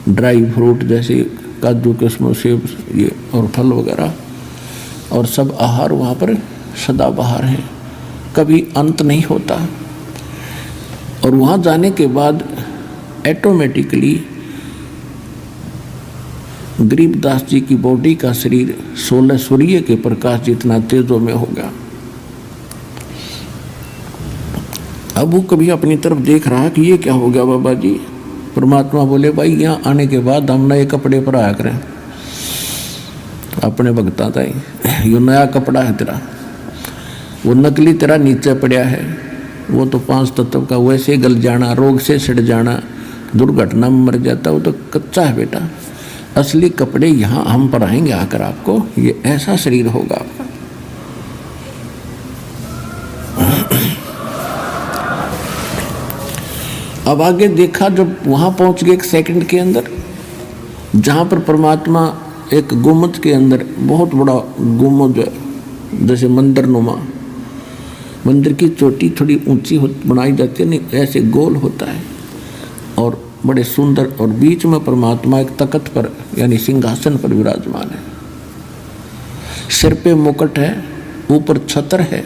ड्राई फ्रूट जैसे काजू किस्मों सेब ये और फल वगैरह, और सब आहार वहाँ पर सदा बाहर हैं, कभी अंत नहीं होता। और वहाँ जाने के बाद ऑटोमेटिकली गरीबदास जी की बॉडी का शरीर 16 सूर्य के प्रकाश जितना तेजों में होगा। अब वो कभी अपनी तरफ देख रहा कि ये क्या हो गया बाबा जी। परमात्मा बोले भाई यहाँ आने के बाद हम नए कपड़े पर आया करें, अपने भगता था ये नया कपड़ा है तेरा, वो नकली तेरा नीचे पड़ा है, वो तो 5 तत्व का वैसे गल जाना, रोग से सड़ जाना, दुर्घटना में मर जाता, वो तो कच्चा है बेटा। असली कपड़े यहाँ हम पहनाएंगे आकर आपको, ये ऐसा शरीर होगा आपका। अब आगे देखा, जब वहां पहुंच गए 1 सेकंड के अंदर, जहां पर परमात्मा एक गुम्बद के अंदर, बहुत बड़ा गुम्बद है, जैसे मंदिर नुमा, मंदिर की चोटी थोड़ी ऊंची बनाई जाती है, नहीं ऐसे गोल होता है और बड़े सुंदर, और बीच में परमात्मा एक तख्त पर यानी सिंहासन पर विराजमान है। सिर पे मुकुट है, ऊपर छत्र है,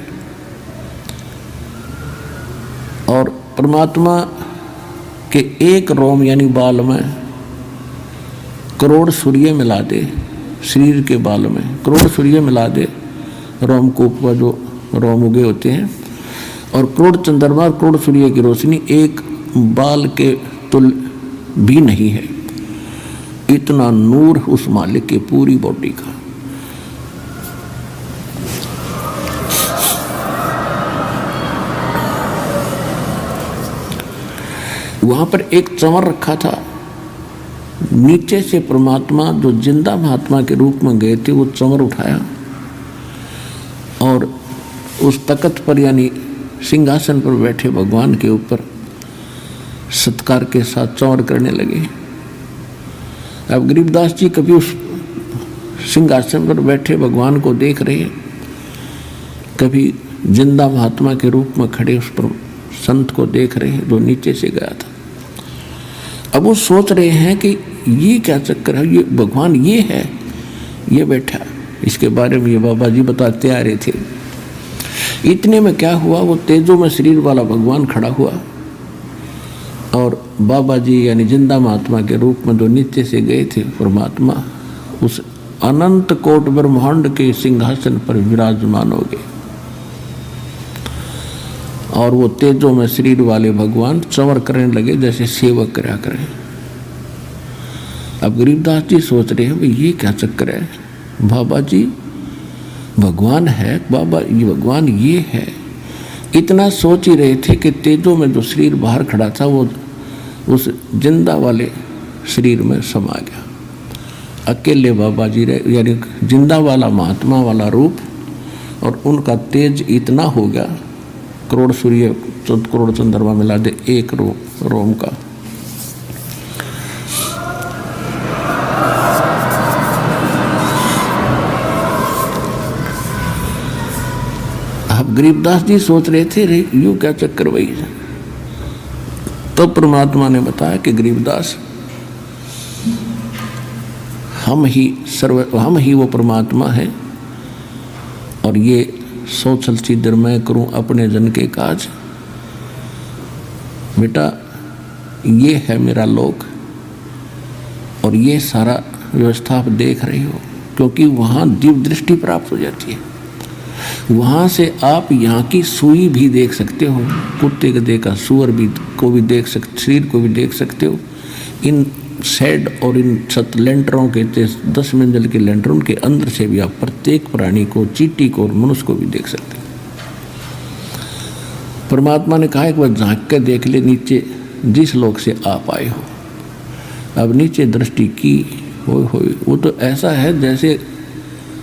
और परमात्मा के एक रोम यानी बाल में करोड़ सूर्य मिला दे, शरीर के बाल में करोड़ सूर्य मिला दे, रोम को ऊपर जो रोम उगे होते हैं, और करोड़ चंद्रमा, करोड़ सूर्य की रोशनी एक बाल के तुल भी नहीं है। इतना नूर उस मालिक की पूरी बॉडी का। वहां पर एक चंवर रखा था, नीचे से परमात्मा जो जिंदा महात्मा के रूप में गए थे, वो चंवर उठाया और उस तख्त पर यानी सिंहासन पर बैठे भगवान के ऊपर सत्कार के साथ चंवर करने लगे। अब गरीबदास जी कभी उस सिंहासन पर बैठे भगवान को देख रहे हैं, कभी जिंदा महात्मा के रूप में खड़े उस पर संत को देख रहे हैं जो नीचे से गया था। अब वो सोच रहे हैं कि ये क्या चक्कर है, ये भगवान ये है, ये बैठा। इसके बारे में ये बाबा जी बताते आ रहे थे। इतने में क्या हुआ, वो तेजो में शरीर वाला भगवान खड़ा हुआ और बाबा जी यानी जिंदा महात्मा के रूप में जो नीचे से गए थे परमात्मा, उस अनंत कोट ब्रह्मांड के सिंहासन पर विराजमान हो गए। और वो तेजों में शरीर वाले भगवान चंवर करने लगे जैसे सेवक करा करें। अब गरीबदास जी सोच रहे हैं भाई ये क्या चक्कर है, बाबा जी भगवान है, बाबा ये भगवान ये है। इतना सोच ही रहे थे कि तेजों में जो शरीर बाहर खड़ा था वो उस जिंदा वाले शरीर में समा गया। अकेले बाबा जी रहे, यानी जिंदा वाला महात्मा वाला रूप, और उनका तेज इतना हो गया, करोड़ सूर्य करोड़ चंद्रमा मिला दे एक रोम का। अब गरीबदास जी सोच रहे थे रे यूं क्या चक्कर वही। तो परमात्मा ने बताया कि गरीबदास हम ही वो परमात्मा है, और ये सोचल सिद्धर मैं करूं अपने जन के काज। बेटा ये है मेरा लोक, और ये सारा व्यवस्था आप देख रहे हो, क्योंकि वहाँ दिव्य दृष्टि प्राप्त हो जाती है। वहाँ से आप यहाँ की सुई भी देख सकते हो, कुत्ते गधे का सुअर भी को भी देख सकते, शरीर को भी देख सकते हो। इन शेड और इन छत लेंटरों के 10 मंजिल के लेंटरों के अंदर से भी आप प्रत्येक प्राणी को, चींटी को और मनुष्य को भी देख सकते हैं। परमात्मा ने कहा एक बार झांक कर देख ले नीचे जिस लोक से आप आए हो। अब नीचे दृष्टि की हो वो तो ऐसा है जैसे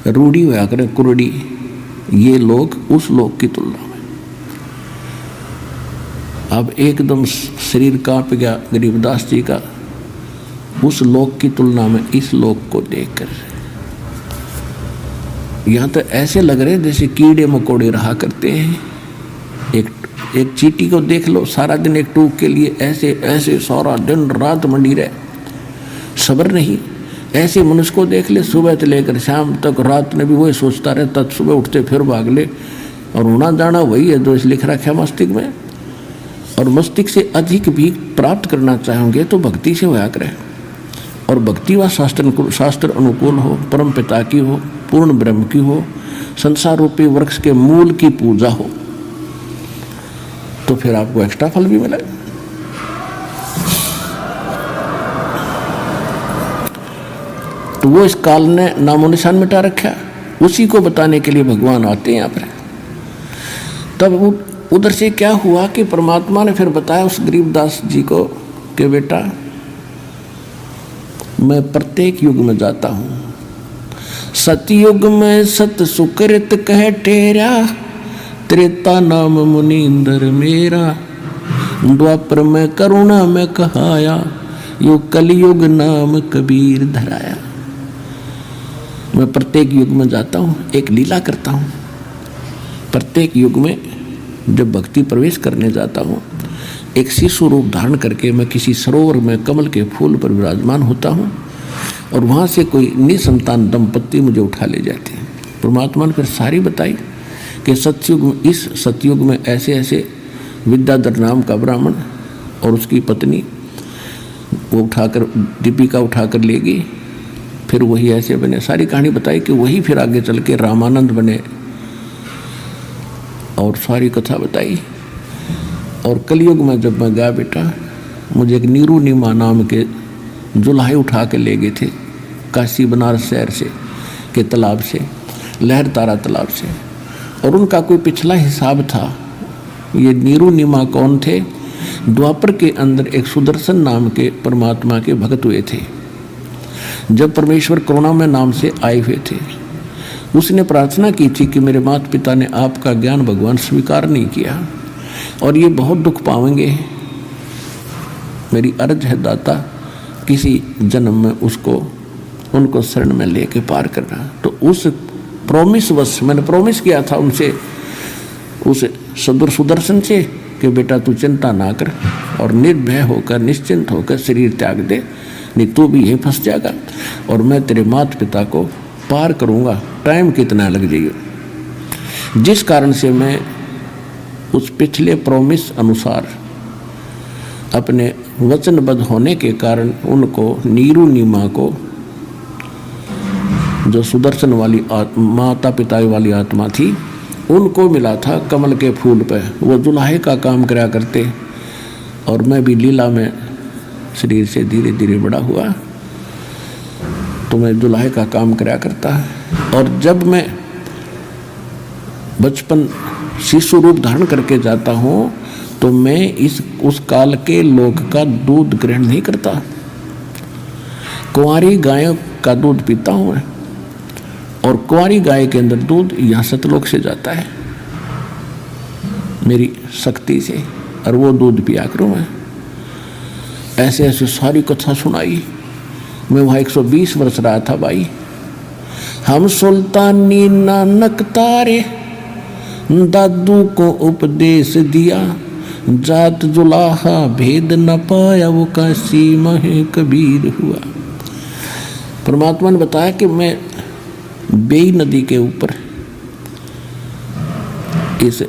रूढ़ी हुआ करें कुरड़ी, ये लोग उस लोक की तुलना में। अब एकदम शरीर कांप गया गरीबदास जी का उस लोक की तुलना में इस लोक को देखकर। यहाँ तो ऐसे लग रहे जैसे कीड़े मकोड़े रहा करते हैं। एक चींटी को देख लो, सारा दिन एक टूक के लिए ऐसे ऐसे सारा दिन रात मंडी रहे, सब्र नहीं। ऐसे मनुष्य को देख ले, सुबह से लेकर शाम तक रात में भी वही सोचता रहता, सुबह उठते फिर भाग ले, और होना जाना वही है जो इस लिख रखा है मस्तिष्क में। और मस्तिष्क से अधिक भी प्राप्त करना चाहेंगे तो भक्ति से होया करें, और भक्ति व शास्त्र अनुकूल हो, परम पिता की हो, पूर्ण ब्रह्म की हो, संसार रूपी वृक्ष के मूल की पूजा हो, तो फिर आपको एक्स्ट्रा फल भी मिलेगा। तो वो इस काल ने नामो निशान मिटा रखा, उसी को बताने के लिए भगवान आते हैं यहाँ पर। तब वो उधर से क्या हुआ कि परमात्मा ने फिर बताया उस गरीबदास जी को कि बेटा मैं प्रत्येक युग में जाता हूँ। सतयुग में सत सुकृत कह टेरा, त्रेता नाम मुनींद्र मेरा, द्वापर में करुणा में कहाया, यो कलयुग नाम कबीर धराया। मैं प्रत्येक युग में जाता हूँ, एक लीला करता हूँ। प्रत्येक युग में जब भक्ति प्रवेश करने जाता हूँ, एक शिशु रूप धारण करके मैं किसी सरोवर में कमल के फूल पर विराजमान होता हूँ और वहाँ से कोई निसंतान दंपत्ति मुझे उठा ले जाते हैं। परमात्मा ने फिर सारी बताई कि सतयुग में, इस सतयुग में ऐसे ऐसे विद्याधर नाम का ब्राह्मण और उसकी पत्नी वो उठाकर दीपिका उठाकर ले गई। फिर वही ऐसे बने, सारी कहानी बताई कि वही फिर आगे चल के रामानंद बने और सारी कथा बताई। और कलयुग में जब मैं गया बेटा, मुझे एक नीरू नीमा नाम के जुल्हे उठा के ले गए थे काशी बनारस शहर से के तालाब से, लहर तारा तालाब से। और उनका कोई पिछला हिसाब था। ये नीरू नीमा कौन थे? द्वापर के अंदर एक सुदर्शन नाम के परमात्मा के भक्त हुए थे। जब परमेश्वर करुणामय नाम से आए हुए थे, उसने प्रार्थना की थी कि मेरे माता पिता ने आपका ज्ञान भगवान स्वीकार नहीं किया और ये बहुत दुख पाएंगे। मेरी अर्ज है दाता, किसी जन्म में उनको शरण में लेके पार करना। तो उस प्रॉमिस वश मैंने प्रॉमिस किया था उनसे, उस सुदर्शन से कि बेटा तू चिंता ना कर और निर्भय होकर निश्चिंत होकर शरीर त्याग दे, नहीं तू भी यहीं फंस जाएगा और मैं तेरे माता पिता को पार करूँगा, टाइम कितना लग जाइए। जिस कारण से मैं उस पिछले प्रॉमिस अनुसार अपने वचनबद्ध होने के कारण उनको नीरू नीमा को, जो सुदर्शन वाली माता पिता वाली आत्मा थी, उनको मिला था कमल के फूल पे। वो जुल्हे का काम करा करते और मैं भी लीला में शरीर से धीरे धीरे बड़ा हुआ तो मैं जुल्हे का काम करा करता। और जब मैं बचपन शिशु रूप धारण करके जाता हूँ तो मैं उस काल के लोक का दूध ग्रहण नहीं करता। कुंवारी गायों का दूध पीता हूँ मैं और कुंवारी गाय के अंदर दूध यहाँ सतलोक से जाता है मेरी शक्ति से, और वो दूध पिया करूँ मैं। ऐसे ऐसे सारी कथा सुनाई। मैं वहाँ 120 वर्ष रहा था भाई। हम सुल्तानी नानक तारे, दादू को उपदेश दिया, जात जुलाहा भेद न पाया, वो काशी में कबीर हुआ। परमात्मा ने बताया कि मैं बेई नदी के ऊपर इस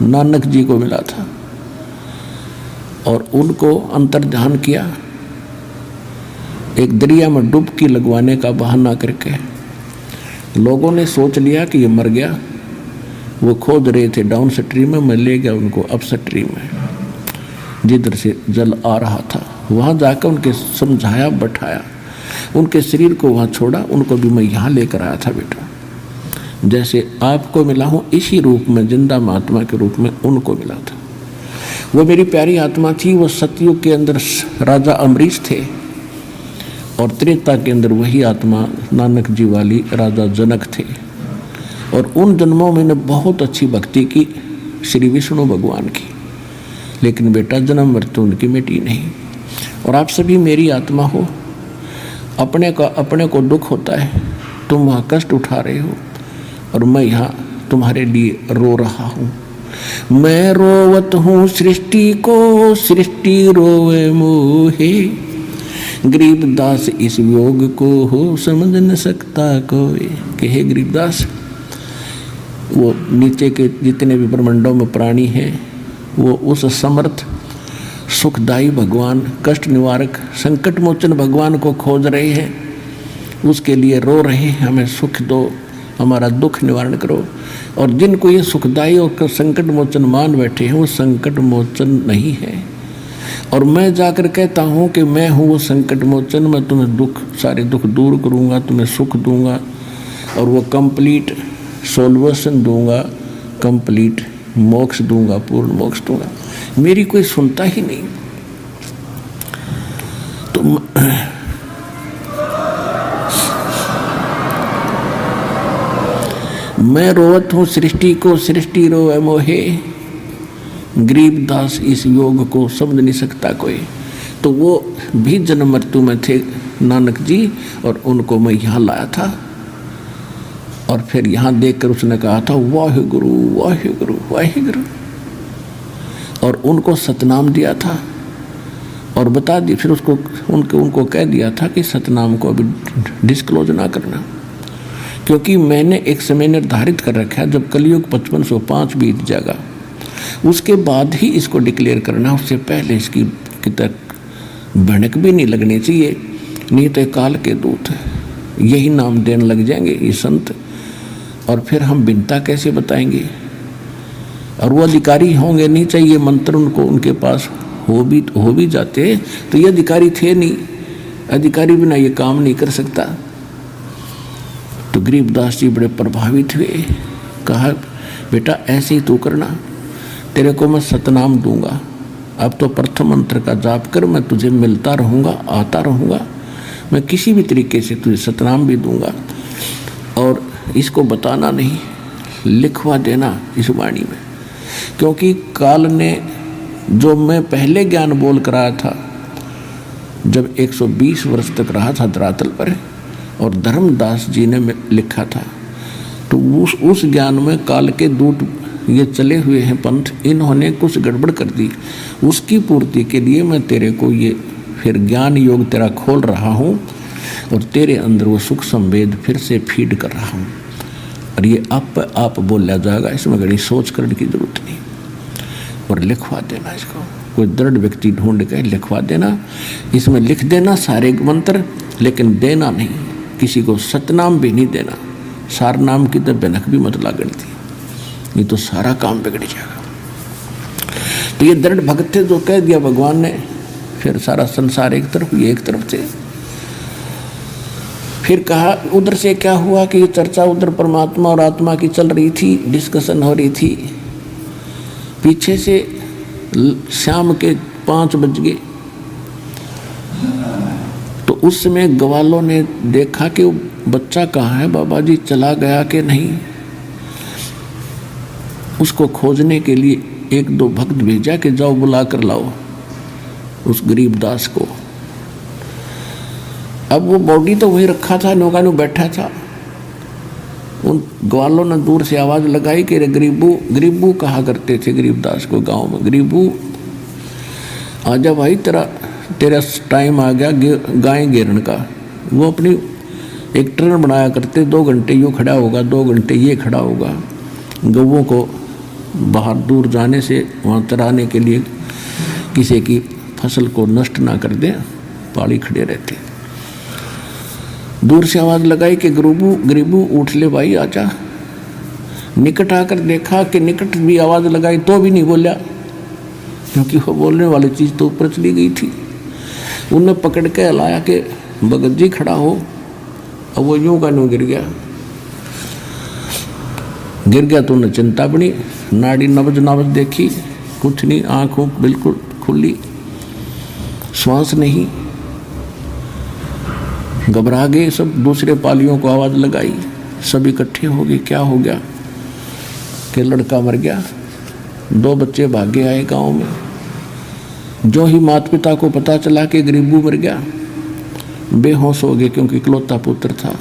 नानक जी को मिला था और उनको अंतर्ध्यान किया, एक दरिया में डुबकी लगवाने का बहाना करके। लोगों ने सोच लिया कि ये मर गया। वो खोद रहे थे डाउन स्ट्रीम में, मैं ले गया उनको अप स्ट्रीम में जिधर से जल आ रहा था। वहाँ जाकर उनके समझाया, बैठाया, उनके शरीर को वहाँ छोड़ा। उनको भी मैं यहाँ लेकर आया था बेटा, जैसे आपको मिला हूँ इसी रूप में, जिंदा महात्मा के रूप में उनको मिला था। वो मेरी प्यारी आत्मा थी। वो सतयुग के अंदर राजा अमरीश थे और त्रेता के अंदर वही आत्मा नानक जी वाली राजा जनक थे। और उन जन्मों में बहुत अच्छी भक्ति की श्री विष्णु भगवान की, लेकिन बेटा जन्म मृत्यु उनकी मिटी नहीं। और आप सभी मेरी आत्मा हो, अपने को दुख होता है, तुम वहाँ कष्ट उठा रहे हो और मैं यहाँ तुम्हारे लिए रो रहा हूँ। मैं रोवत हूँ सृष्टि को, सृष्टि रोवे मोहे, गरीबदास इस योग को हो समझ न सकता कोई। कि हे गरीबदास, वो नीचे के जितने भी ब्रह्मांडों में प्राणी हैं, वो उस समर्थ सुखदायी भगवान, कष्ट निवारक, संकट मोचन भगवान को खोज रहे हैं, उसके लिए रो रहे हैं, हमें सुख दो, हमारा दुख निवारण करो। और जिनको ये सुखदायी और संकट मोचन मान बैठे हैं, वो संकट मोचन नहीं है। और मैं जाकर कहता हूँ कि मैं हूँ वो संकट मोचन, मैं तुम्हें सारे दुख दूर करूँगा, तुम्हें सुख दूँगा और वो कंप्लीट सॉल्यूशन दूँगा, कंप्लीट मोक्ष दूंगा, पूर्ण मोक्ष दूंगा। मेरी कोई सुनता ही नहीं। तो मैं रोवत हूँ सृष्टि को, सृष्टि रोवे मोहे, गरीबदास इस योग को समझ नहीं सकता कोई। तो वो भी जन्म मृत्यु में थे नानक जी, और उनको मैं यहाँ लाया था, और फिर यहाँ देखकर उसने कहा था वाहिगुरु वाहिगुरु वाहिगुरु, और उनको सतनाम दिया था और बता दी। फिर उसको उनको कह दिया था कि सतनाम को अभी डिस्क्लोज ना करना, क्योंकि मैंने एक समय निर्धारित कर रखा है, जब कलयुग 5505 बीत जाएगा उसके बाद ही इसको डिक्लेयर करना, उससे पहले इसकी तक भनक भी नहीं लगनी चाहिए, नहीं तो काल के दूत यही नाम देने लग जाएंगे ये संत, और फिर हम भिन्नता कैसे बताएंगे। और वो अधिकारी होंगे नहीं, चाहिए मंत्र उनको उनके पास हो भी जाते तो ये अधिकारी थे नहीं, अधिकारी बिना ये काम नहीं कर सकता। तो गरीबदास जी बड़े प्रभावित हुए, कहा बेटा ऐसे ही तू करना, तेरे को मैं सतनाम दूंगा, अब तो प्रथम मंत्र का जाप कर, मैं तुझे मिलता रहूँगा, आता रहूँगा, मैं किसी भी तरीके से तुझे सतनाम भी दूंगा, और इसको बताना नहीं, लिखवा देना इस वाणी में। क्योंकि काल ने जो मैं पहले ज्ञान बोल कराया था, जब 120 वर्ष तक रहा था धरातल पर, और धर्मदास जी ने लिखा था, तो उस ज्ञान में काल के दूत ये चले हुए हैं पंथ, इन्होंने कुछ गड़बड़ कर दी, उसकी पूर्ति के लिए मैं तेरे को ये फिर ज्ञान योग तेरा खोल रहा हूँ, और तेरे अंदर वो सुख संवेद फिर से फीड कर रहा हूँ, और ये आप बोला जाएगा, इसमें घड़ी सोच करने की जरूरत नहीं। और लिखवा देना इसको, कोई दृढ़ व्यक्ति ढूंढ के लिखवा देना, इसमें लिख देना सारे मंत्र, लेकिन देना नहीं, किसी को सतनाम भी नहीं देना, सार नाम की तो बनक भी मत लागती, नहीं तो सारा काम बिगड़ जाएगा। तो ये दृढ़ भक्त थे, जो कह दिया भगवान ने, फिर सारा संसार एक तरफ, ये एक तरफ थे। फिर कहा उधर से क्या हुआ कि ये चर्चा उधर परमात्मा और आत्मा की चल रही थी, डिस्कशन हो रही थी, पीछे से शाम के 5 बज गए। तो उस समय ग्वालों ने देखा कि वो बच्चा कहाँ है, बाबा जी चला गया कि नहीं। उसको खोजने के लिए 1-2 भक्त भेजा कि जाओ बुला कर लाओ उस गरीबदास को। अब वो बॉडी तो वही रखा था, नौका में बैठा था। उन ग्वालों ने दूर से आवाज़ लगाई कि गरीबू, गरीबू कहा करते थे गरीबदास को गांव में, गरीबू आजा भाई, तेरा टाइम आ गया गाय घेरन का। वो अपनी एक ट्रेन बनाया करते, 2 घंटे यूँ खड़ा होगा, 2 घंटे ये खड़ा होगा, गौओं को बाहर दूर जाने से वहाँ चराने के लिए, किसी की फसल को नष्ट ना कर दे, पाली खड़े रहते। दूर से आवाज़ लगाई कि गरीबू उठ ले भाई आजा। निकट आकर देखा कि निकट भी आवाज़ लगाई तो भी नहीं बोला, क्योंकि वो बोलने वाली चीज़ तो ऊपर चली गई थी। उन्हें पकड़ के हलाया कि भगत जी खड़ा हो। अब वो यूं का यूं गिर गया तो उन्हें चिंता बनी, नाड़ी नब्ज देखी, कुछ नहीं, आँखों बिल्कुल खुली, श्वास नहीं, घबरा गए सब। दूसरे पालियों को आवाज़ लगाई, सब इकट्ठे हो गए, क्या हो गया कि लड़का मर गया। 2 बच्चे भागे आए गांव में। जो ही माता पिता को पता चला कि गरीबू मर गया, बेहोश हो गए, क्योंकि इकलौता पुत्र था,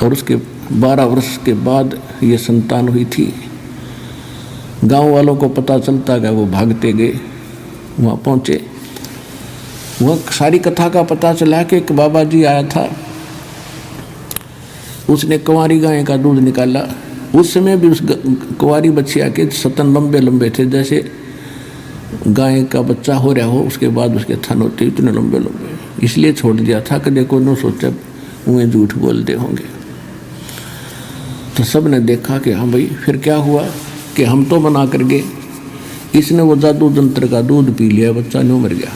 और उसके 12 वर्ष के बाद ये संतान हुई थी। गांव वालों को पता चलता गया, वो भागते गए, वहाँ पहुँचे। वह सारी कथा का पता चला कि एक बाबा जी आया था, उसने कुंवारी गाय का दूध निकाला। उस समय भी उस कुंवारी बच्चिया के स्तन लंबे लंबे थे, जैसे गाय का बच्चा हो रहा हो उसके बाद उसके थन होते इतने लंबे लंबे, इसलिए छोड़ दिया था कि देखो न सोचा उन्हें झूठ बोलते होंगे। तो सब ने देखा कि हाँ भाई। फिर क्या हुआ कि हम तो मना कर गए, इसने वो जादू जंत्र का दूध पी लिया, बच्चा नहीं मर गया।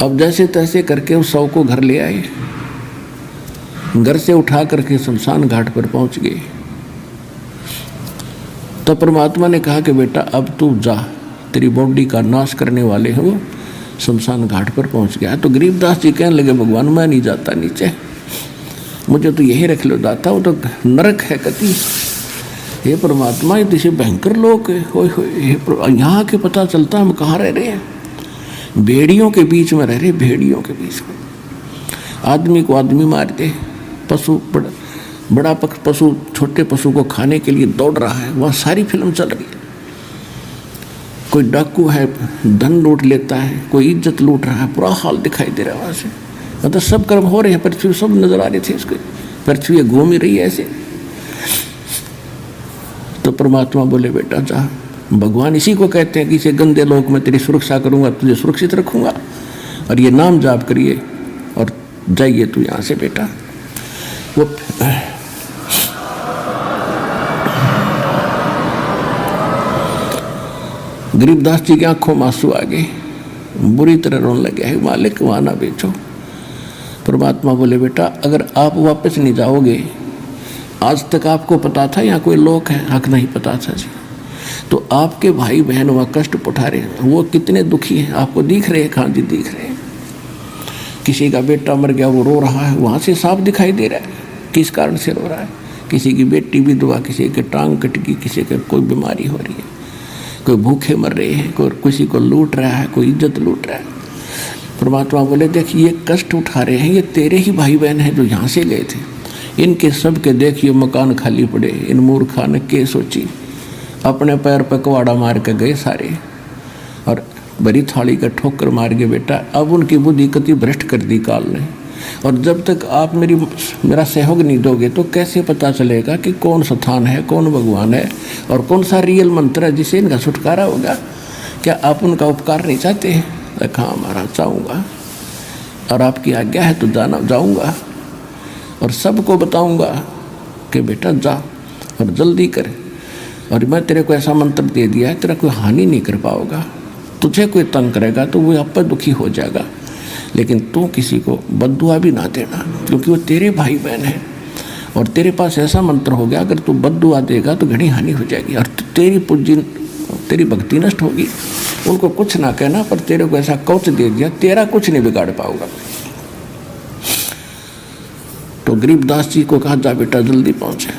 अब जैसे तैसे करके उस शव को घर ले आए, घर से उठा करके शमशान घाट पर पहुंच गए। तो परमात्मा ने कहा कि बेटा अब तू जा, तेरी बॉडी का नाश करने वाले हैं वो शमशान घाट पर पहुंच गया। तो गरीबदास जी कहने लगे भगवान मैं नहीं जाता नीचे, मुझे तो यही रख लो दाता, वो तो नरक है कति। हे परमात्मा ये तो भयंकर लोग है, यहाँ के पता चलता हम कहाँ रह रहे हैं, भेड़ियों के बीच में रह रहे, भेड़ियों के बीच में। आदमी को आदमी मारते, पशु बड़ा पशु छोटे पशु को खाने के लिए दौड़ रहा है, वहाँ सारी फिल्म चल रही है। कोई डाकू है धन लूट लेता है, कोई इज्जत लूट रहा है, पूरा हाल दिखाई दे रहा है वहाँ से। मतलब सब कर्म हो रहे हैं, पृथ्वी सब नजर आ रहे थे इसको, पृथ्वी घूम ही रही है ऐसे। तो परमात्मा बोले बेटा जा, भगवान इसी को कहते हैं कि इसे गंदे लोक में तेरी सुरक्षा करूंगा, तुझे सुरक्षित रखूंगा, और ये नाम जाप करिए और जाइए तू यहाँ से बेटा। वो गरीबदास जी की आंखों में आंसू आ गए, बुरी तरह रोने लगे, है मालिक वहाँ ना बेचो। परमात्मा बोले बेटा अगर आप वापस नहीं जाओगे, आज तक आपको पता था यहाँ कोई लोक है? हक नहीं पता था जी। तो आपके भाई बहन वहाँ कष्ट उठा रहे हैं, वो कितने दुखी हैं आपको दिख रहे हैं? कहाँ जी दिख रहे हैं। किसी का बेटा मर गया वो रो रहा है, वहाँ से साफ दिखाई दे रहा है किस कारण से रो रहा है। किसी की बेटी विधवा, किसी के टांग कट गई, किसी के कोई बीमारी हो रही है, कोई भूखे मर रहे हैं, कोई किसी को लूट रहा है, कोई इज्जत लूट रहा है। परमात्मा बोले देख ये कष्ट उठा रहे हैं, ये तेरे ही भाई बहन हैं जो यहाँ से गए थे, इनके सब के देखिए मकान खाली पड़े। इन मूर्खा ने के सोची, अपने पैर पर कवाड़ा मार के गए सारे, और बड़ी थाली का ठोकर मार के बेटा। अब उनकी बुद्धि कति भ्रष्ट कर दी काल ने, और जब तक आप मेरा सहयोग नहीं दोगे तो कैसे पता चलेगा कि कौन स्थान है, कौन भगवान है, और कौन सा रियल मंत्र है जिससे इनका छुटकारा होगा। क्या आप उनका उपकार नहीं चाहते हैं? हाँ महाराज चाहूँगा, और आपकी आज्ञा है तो जाऊँगा, और सबको बताऊँगा कि बेटा जा और जल्दी कर, और मैं तेरे को ऐसा मंत्र दे दिया है तेरा कोई हानि नहीं कर पाओगा। तुझे कोई तंग करेगा तो वो आप पर दुखी हो जाएगा, लेकिन तू किसी को बद्दुआ भी ना देना, क्योंकि वो तेरे भाई बहन है। और तेरे पास ऐसा मंत्र हो गया अगर तू बद्दुआ देगा तो घनी हानि हो जाएगी, और तेरी भक्ति नष्ट होगी। उनको कुछ ना कहना, पर तेरे को ऐसा कवच दे दिया तेरा कुछ नहीं बिगाड़ पाओगा। तो गरीबदास जी को कहा जा बेटा जल्दी पहुंचे।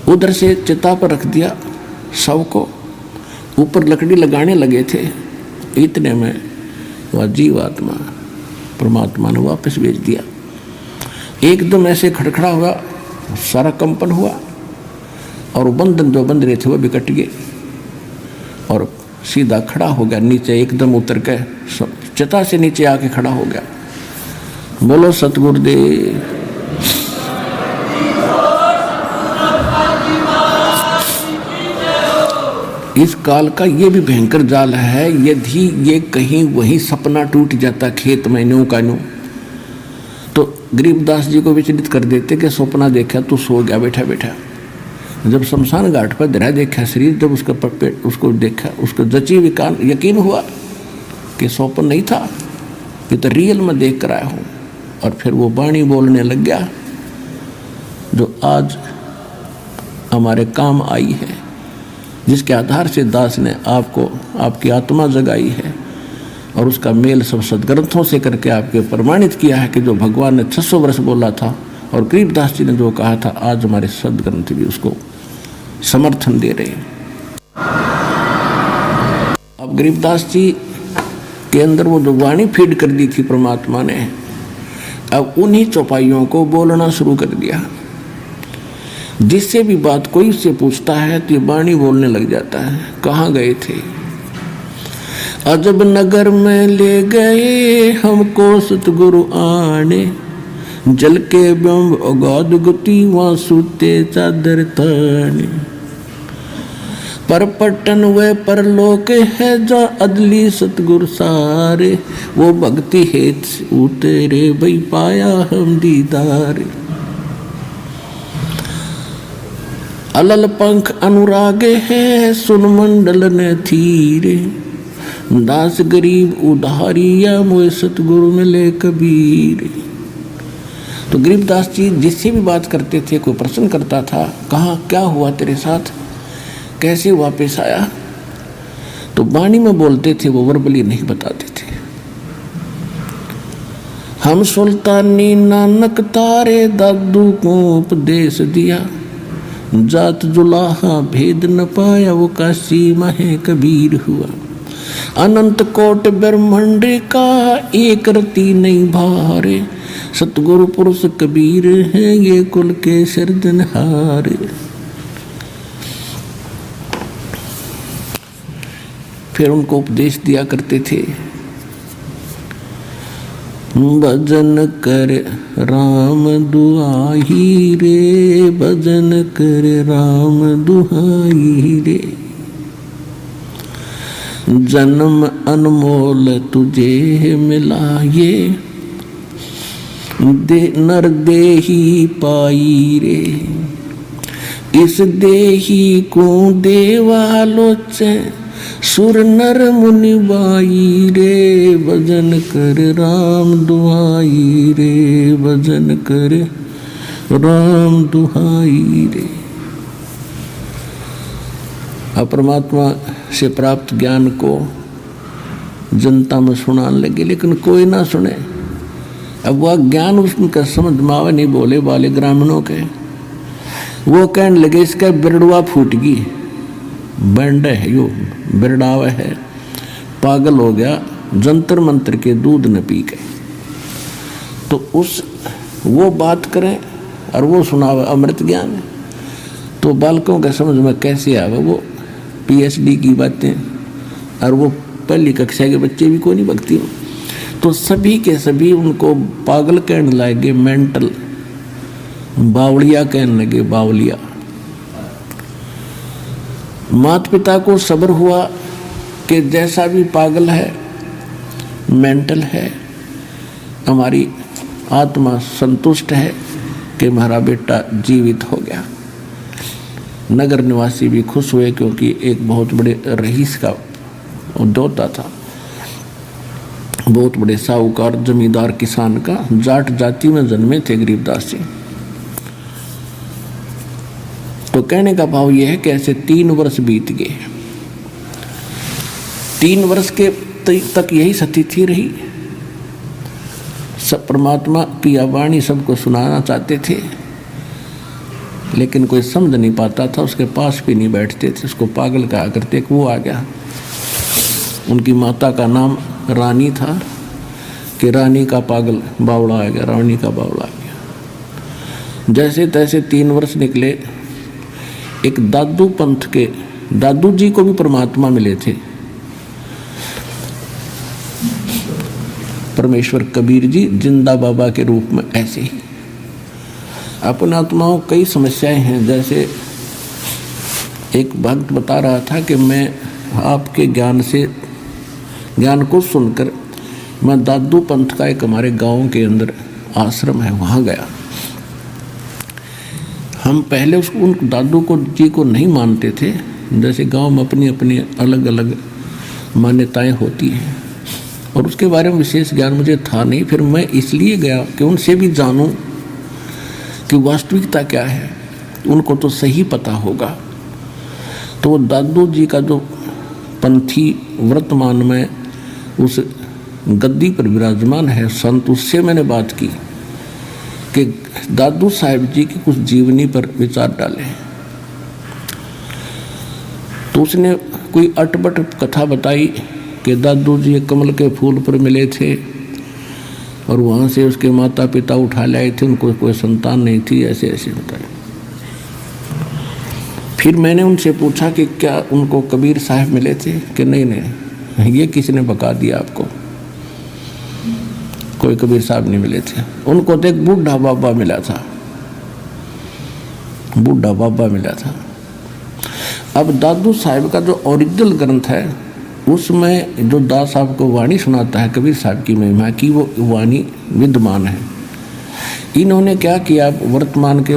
उधर से चिता पर रख दिया शव को, ऊपर लकड़ी लगाने लगे थे, इतने में वह जीवात्मा परमात्मा ने वापस भेज दिया। एकदम ऐसे खड़खड़ा हुआ, सारा कंपन हुआ, और बंधन जो बंध रहे थे वो भी कट गए, और सीधा खड़ा हो गया नीचे, एकदम उतर के चिता से नीचे आके खड़ा हो गया। बोलो सतगुरुदेव। इस काल का ये भी भयंकर जाल है, यदि ये कहीं वही सपना टूट जाता खेत में न्यू का न्यू, तो गरीबदास जी को विचलित कर देते कि सपना देखा तो सो गया बैठा बैठा। जब शमशान घाट पर धरा देखा शरीर, जब उसका पेट उसको देखा, उसको जची यकीन हुआ कि स्वप्न नहीं था, ये तो रियल में देख कर आया हूँ। और फिर वो वाणी बोलने लग गया जो आज हमारे काम आई है, जिसके आधार से दास ने आपको आपकी आत्मा जगाई है, और उसका मेल सब सदग्रंथों से करके आपके प्रमाणित किया है कि जो भगवान ने 600 वर्ष बोला था और गरीबदास जी ने जो कहा था, आज हमारे सदग्रंथ भी उसको समर्थन दे रहे हैं। अब गरीबदास जी के अंदर वो जो वाणी फीड कर दी थी परमात्मा ने, अब उन्हीं चौपाइयों को बोलना शुरू कर दिया। जिससे भी बात कोई उससे पूछता है तो ये वाणी बोलने लग जाता है। कहाँ गए थे? अजब नगर में ले गए हमको सतगुरु आने, जल के ब्रह्म अगाध गति वहाँ सूते चादर ताने। पर पटन व परलोक है जा अदली सतगुरु सारे, वो भक्ति हेत उतरे भई पाया हम दीदार। अलल पंख अनुरागे है सुन मंडल ने थीरे, दास गरीब उधारिया मोए सतगुरु मिले कबीर। तो गरीबदास जी जिससे भी बात करते थे, कोई प्रश्न करता था, कहाँ क्या हुआ तेरे साथ, कैसे वापस आया? तो वाणी में बोलते थे, वो वर्बली नहीं बताते थे। हम सुल्तानी नानक तारे दादू को उपदेश दिया, जात जुलाहा भेद न पाया, वो काशी महे कबीर हुआ। अनंत कोट ब्रह्मांड का एक रति नहीं भारे, सतगुरु पुरुष कबीर है ये कुल के सिरजनहार। फिर उनको उपदेश दिया करते थे, भजन कर राम दुआई रे, भजन कर राम दुआई रे, जन्म अनमोल तुझे मिला ये, नर देही पाई रे, इस देही को देवालोचे, सुर नर मुनि बाई रे, भजन कर राम दुहाई रे, भजन कर राम दुहाई रे। परमात्मा से प्राप्त ज्ञान को जनता में सुनाने लगे, लेकिन कोई ना सुने। अब वह ज्ञान उसका समझ में आवे नहीं, बोले वाले ग्रामीणों के। वो कहने लगे इसका बिरड़ुआ फूट गई, बैंड है यो, बिरड़ावा है, पागल हो गया, जंतर मंत्र के दूध न पी के। तो उस वो बात करें और वो सुनावे अमृत ज्ञान, तो बालकों के समझ में कैसे आवे? वो PhD की बातें, और वो पहली कक्षा के बच्चे भी कोई नहीं बकती हो। तो सभी के सभी उनको पागल कहने लगे, मेंटल, बावलिया कहने लगे, बावलिया। माता पिता को सब्र हुआ कि जैसा भी पागल है, मेंटल है, हमारी आत्मा संतुष्ट है कि हमारा बेटा जीवित हो गया। नगर निवासी भी खुश हुए, क्योंकि एक बहुत बड़े रईस का उद्योता था, बहुत बड़े साहूकार जमींदार किसान का, जाट जाति में जन्मे थे गरीबदास जी। तो कहने का भाव यह है कि ऐसे 3 वर्ष बीत गए। 3 वर्ष के तक यही स्थिति रही। सब परमात्मा की वाणी सबको सुनाना चाहते थे, लेकिन कोई समझ नहीं पाता था, उसके पास भी नहीं बैठते थे, उसको पागल कहा करते। वो आ गया, उनकी माता का नाम रानी था, कि रानी का पागल बावड़ा आ गया, रानी का बावड़ा आ गया। जैसे तैसे 3 वर्ष निकले। एक दादू पंथ के दादू जी को भी परमात्मा मिले थे, परमेश्वर कबीर जी जिंदा बाबा के रूप में। ऐसे ही अपने आत्माओं कई समस्याएं हैं। जैसे एक भक्त बता रहा था कि मैं आपके ज्ञान को सुनकर मैं दादू पंथ का एक हमारे गांव के अंदर आश्रम है, वहाँ गया। हम पहले उन दादू को जी को नहीं मानते थे। जैसे गांव में अपनी अपनी अलग अलग मान्यताएं होती हैं, और उसके बारे में विशेष ज्ञान मुझे था नहीं। फिर मैं इसलिए गया कि उनसे भी जानूं कि वास्तविकता क्या है, उनको तो सही पता होगा। तो दादू जी का जो पंथी वर्तमान में उस गद्दी पर विराजमान है संत, उससे मैंने बात की कि दादू साहिब जी की कुछ जीवनी पर विचार डाले। तो उसने कोई अटपट कथा बताई कि दादू जी कमल के फूल पर मिले थे, और वहाँ से उसके माता पिता उठा लाए थे, उनको कोई संतान नहीं थी, ऐसे ऐसे बताया। फिर मैंने उनसे पूछा कि क्या उनको कबीर साहब मिले थे? कि नहीं नहीं, ये किसी ने बता दिया आपको, कोई कबीर साहब नहीं मिले थे। उनको तो एक बूढ़ा बाबा मिला था, बूढ़ा बाबा मिला था। अब दादू साहब का जो ओरिजिनल ग्रंथ है, उसमें जो दास साहब को वाणी सुनाता है कबीर साहब की महिमा की, वो वाणी विद्यमान है। इन्होंने क्या किया, वर्तमान के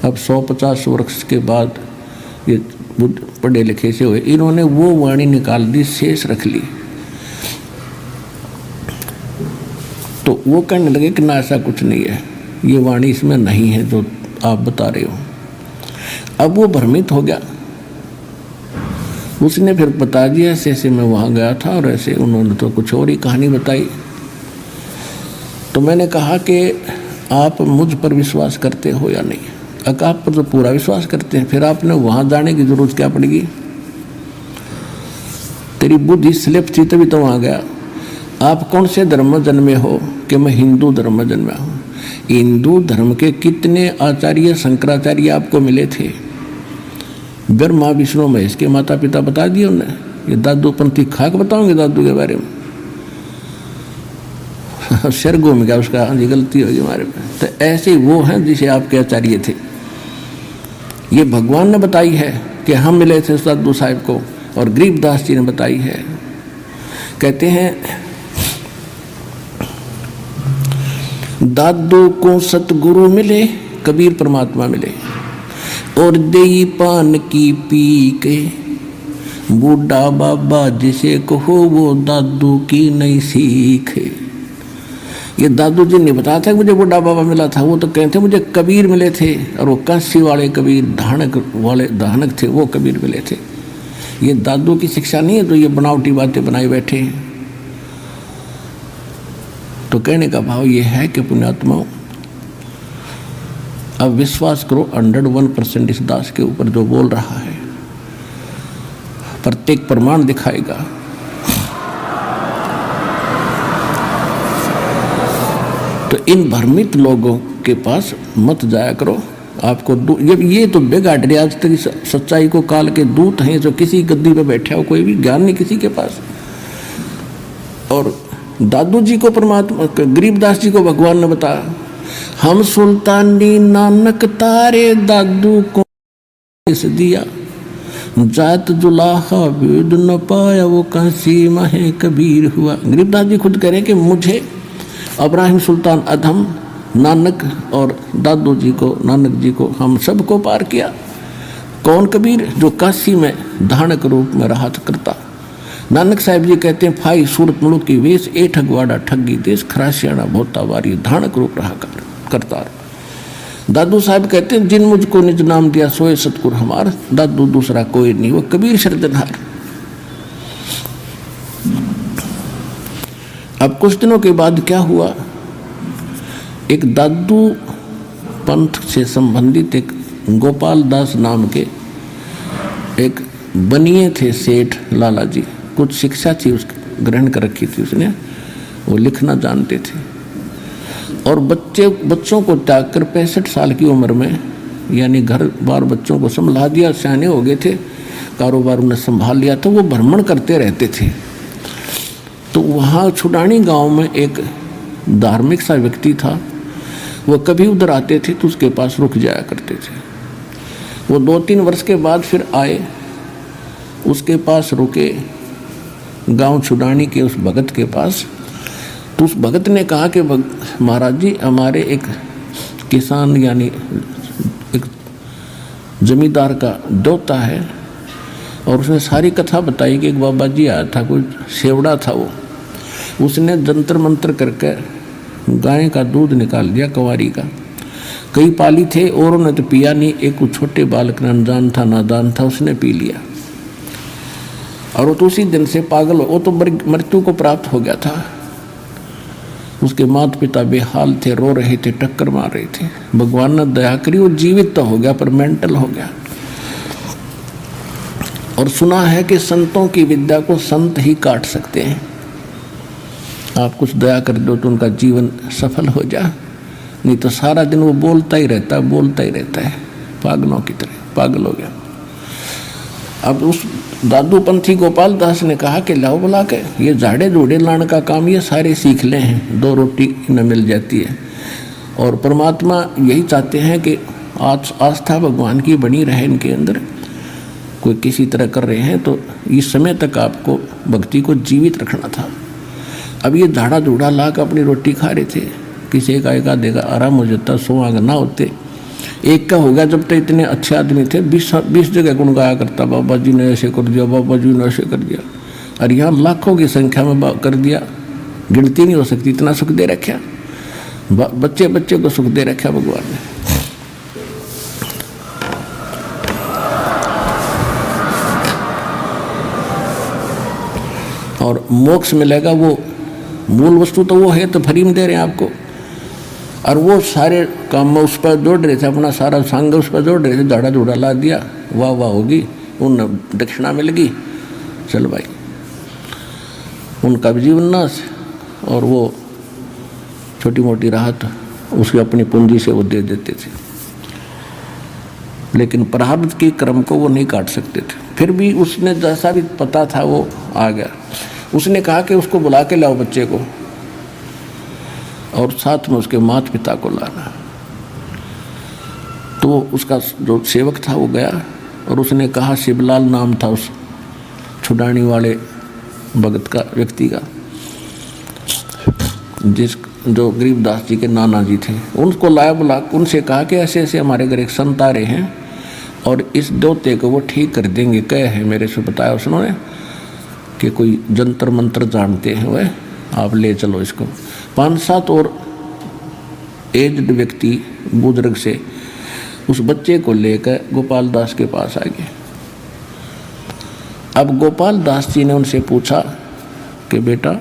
अब 150 वर्ष के बाद ये पढ़े लिखे से हुए, इन्होंने वो वाणी निकाल दी, शेष रख ली। तो वो कहने लगे कि ना, ऐसा कुछ नहीं है, ये वाणी इसमें नहीं है जो आप बता रहे हो। अब वो भ्रमित हो गया। उसने फिर बता दिया ऐसे ऐसे मैं वहाँ गया था और ऐसे उन्होंने तो कुछ और ही कहानी बताई। तो मैंने कहा कि आप मुझ पर विश्वास करते हो या नहीं? अगर आप पर तो पूरा विश्वास करते हैं, फिर आपने वहाँ जाने की जरूरत क्या पड़ेगी? तेरी बुद्धि स्लिप थी तभी तो वहाँ गया। आप कौन से धर्म में जन्मे हो? कि मैं हिंदू धर्म में जन्मा हूँ। हिंदू धर्म के कितने आचार्य शंकराचार्य आपको मिले थे? ब्रह्मा विष्णु महेश के माता पिता बता दिए उन्हें। ये दादू पंथी खाक बताओगे दादू के बारे में? सिर घूम गया उसका, हाँ जी गलती होगी हमारे पे। तो ऐसे ही वो हैं जिसे आपके आचार्य थे। ये भगवान ने बताई है कि हम मिले थे दादू साहब को, और गरीबदास जी ने बताई है। कहते हैं दादू को सतगुरु मिले, कबीर परमात्मा मिले, और देई पान की पी के बूढ़ा बाबा जिसे कहो वो दादू की नहीं सीखे। ये दादू जी ने बताया था कि मुझे बूढ़ा बाबा मिला था, वो तो कहते मुझे कबीर मिले थे, और वो काशी वाले कबीर धानक थे, वो कबीर मिले थे। ये दादू की शिक्षा नहीं है तो ये बनावटी बातें बनाए बैठे हैं। तो कहने का भाव ये है कि पुण्यात्माओं, अब विश्वास करो 101% इस दास के ऊपर जो बोल रहा है, प्रत्येक प्रमाण दिखाएगा। तो इन भ्रमित लोगों के पास मत जाया करो। आपको ये तो बेगाड़ रहे आज तक सच्चाई को। काल के दूत हैं जो किसी गद्दी पे बैठे हो, कोई भी ज्ञान नहीं किसी के पास। और दादू जी को परमात्मा, गरीबदास जी को भगवान ने बताया, हम सुल्तानी नानक तारे दादू को इस दिया, जात जुलाहा वेद न पाया वो काशी महे कबीर हुआ। गरीबदास जी खुद कह रहे हैं कि मुझे इब्राहिम सुल्तान अधम, नानक और दादू जी को, नानक जी को, हम सबको पार किया। कौन कबीर? जो काशी में धानक रूप में रहा करता। नानक साहिब जी कहते हैं, फाई सूरत मुल्क की वेश ए ठगवाड़ा ठगी देश, खरासियाना भोता वारी धानक रूप रहा करता। दादू साहब कहते हैं, जिन मुझको निज नाम दिया सोए सतगुर हमार, दादू दूसरा कोई नहीं, वो कबीर शरदनहार। अब कुछ दिनों के बाद क्या हुआ, एक दादू पंथ से संबंधित एक गोपाल दास नाम के एक बनिए थे सेठ लाला जी। कुछ शिक्षा थी उस ग्रहण कर रखी थी उसने, वो लिखना जानते थे। और बच्चों को त्याग कर 65 साल की उम्र में, यानी घर बार बच्चों को संभाल दिया, सियाने हो गए थे, कारोबार उन्हें संभाल लिया, तो वो भ्रमण करते रहते थे। तो वहाँ छुडानी गांव में एक धार्मिक सा व्यक्ति था, वो कभी उधर आते थे तो उसके पास रुक जाया करते थे। वो 2-3 वर्ष के बाद फिर आए, उसके पास रुके, गांव छुडानी के उस भगत के पास। तो उस भगत ने कहा कि महाराज जी, हमारे एक किसान यानी एक जमींदार का दोता है, और उसने सारी कथा बताई कि एक बाबा जी आया था, कोई सेवड़ा था, वो उसने जंतर मंत्र करके गाय का दूध निकाल दिया, कंवारी का। कई पाली थे और उन्होंने तो पिया नहीं, एक छोटे बालक अनजान था, नादान था, उसने पी लिया, और वो तो उसी दिन से पागल हो, वो तो मृत्यु को प्राप्त हो गया था। उसके माता पिता बेहाल थे, रो रहे थे, टक्कर मार रहे थे। भगवान ने दया करी, वो जीवित तो हो गया पर मेंटल हो गया। और सुना है कि संतों की विद्या को संत ही काट सकते हैं। आप कुछ दया कर दो तो उनका जीवन सफल हो जा, नहीं तो सारा दिन वो बोलता ही रहता है, पागलों की तरह पागल हो गया। अब उस दादू पंथी गोपाल दास ने कहा कि लाओ बुला के ये झाड़े झूड़े लाने का काम ये सारे सीख ले हैं, 2 रोटी न मिल जाती है। और परमात्मा यही चाहते हैं कि आस्था भगवान की बनी रहे इनके अंदर। कोई किसी तरह कर रहे हैं तो इस समय तक आपको भक्ति को जीवित रखना था। अब ये झाड़ा झूड़ा ला कर अपनी रोटी खा रहे थे, किसी का एक आधे का आराम हो जाता, 100 आगे ना होते, एक का हो गया। जब तक इतने अच्छे आदमी थे, 20 जगह गुण गाया करता, बाबा जी ने ऐसे कर दिया, बाबा जी ने ऐसे कर दिया। और यहाँ लाखों की संख्या में कर दिया, गिनती नहीं हो सकती, इतना सुख दे रखा, बच्चे को सुख दे रखा भगवान ने। और मोक्ष मिलेगा, वो मूल वस्तु तो वो है, तो फ्री में दे रहे हैं आपको। और वो सारे काम में उस पर जोड़ रहे थे, अपना सारा संग उस पर जोड़ रहे थे, दाढ़ा धूड़ा ला दिया, वाह वाह होगी, उन दक्षिणा मिल गई, चल भाई, उनका भी जीवन नाश, और वो छोटी मोटी राहत उसकी अपनी पूंजी से वो दे देते थे। लेकिन प्रारब्ध के क्रम को वो नहीं काट सकते थे। फिर भी उसने जैसा भी पता था वो आ गया। उसने कहा कि उसको बुला के लाओ बच्चे को, और साथ में उसके माता पिता को लाना। तो उसका जो सेवक था वो गया, और उसने कहा, शिवलाल नाम था उस छुड़ाने वाले भगत का, व्यक्ति का, जो गरीबदास जी के नाना जी थे, उनको लाया, बुला, उनसे कहा कि ऐसे ऐसे हमारे घर एक संत आ रहे हैं और इस देवते को वो ठीक कर देंगे। कहे है, मेरे से बताया उसने कि कोई जंतर मंत्र जानते हैं वह, आप ले चलो इसको। 5-7 और एज्ड व्यक्ति बुजुर्ग से उस बच्चे को लेकर गोपाल दास के पास आ गए। अब गोपाल दास जी ने उनसे पूछा कि बेटा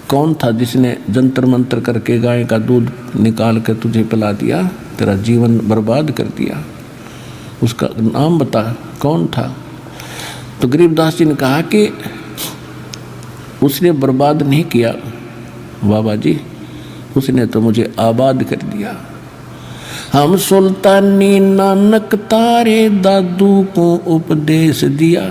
कौन था जिसने जंतर मंत्र करके गाय का दूध निकाल कर तुझे पिला दिया, तेरा जीवन बर्बाद कर दिया, उसका नाम बता, कौन था? तो गरीबदास जी ने कहा कि उसने बर्बाद नहीं किया बाबा जी, उसने तो मुझे आबाद कर दिया। हम सुल्तानी नानक तारे दादू को उपदेश दिया,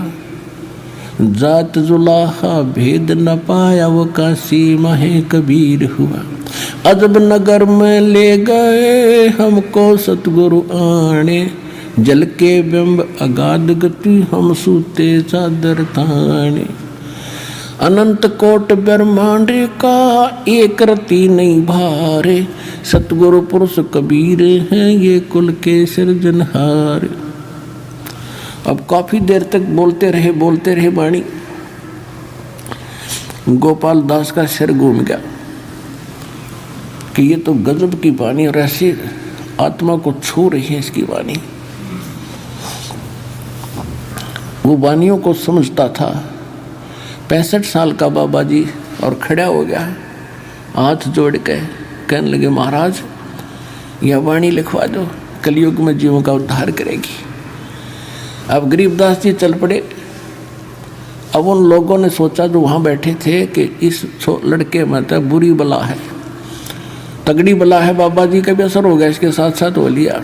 जात जुलाहा भेद न पाया वो काशी माहे कबीर हुआ। अजब नगर में ले गए हमको सतगुरु आने, जल के बिंब अगाध गति हम सूते चादर ताने। अनंत कोट ब्रह्मांड का एक रति नहीं भारे, सतगुरु पुरुष कबीर हैं ये कुल के सृजनहार। अब काफी देर तक बोलते रहे वाणी। गोपाल दास का सिर घूम गया कि ये तो गजब की वाणी, और ऐसी आत्मा को छू रही है इसकी वाणी। वो वाणियों को समझता था। 65 साल का बाबा जी, और खड़ा हो गया, हाथ जोड़ के कहने लगे, महाराज यह वाणी लिखवा दो, कलयुग में जीवों का उद्धार करेगी। अब गरीबदास जी चल पड़े। अब उन लोगों ने सोचा जो वहाँ बैठे थे कि इस लड़के में तो बुरी बला है, तगड़ी बला है, बाबा जी का भी असर हो गया, इसके साथ साथ हो लिया।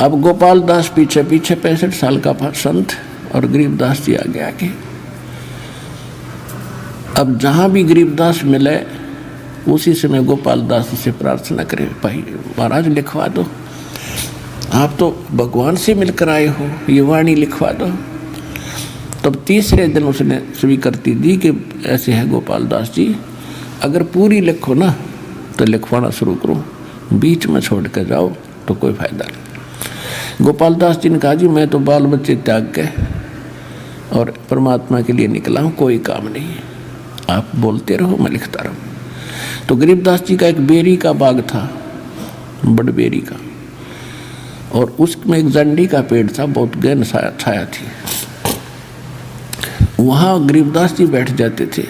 अब गोपाल दास पीछे पीछे 65 साल का संत, और गरीबदास जी आगे। अब जहाँ भी गरीबदास मिले उसी समय गोपाल दास से प्रार्थना करे, भाई महाराज लिखवा दो, आप तो भगवान से मिलकर आए हो, ये वाणी लिखवा दो। तब तीसरे दिन उसने स्वीकृति दी कि ऐसे है गोपाल दास जी, अगर पूरी लिखो ना तो लिखवाना शुरू करो, बीच में छोड़ कर जाओ तो कोई फायदा नहीं। गोपाल दास जी ने कहा, जी मैं तो बाल बच्चे त्याग के और परमात्मा के लिए निकला हूँ, कोई काम नहीं है, आप बोलते रहो मैं लिखता रहूँ। तो गरीबदास जी का एक बेरी का बाग था, बड़ बेरी का, और उसमें एक जंडी का पेड़ था, बहुत गहन छाया थी। वहाँ गरीबदास जी बैठ जाते थे,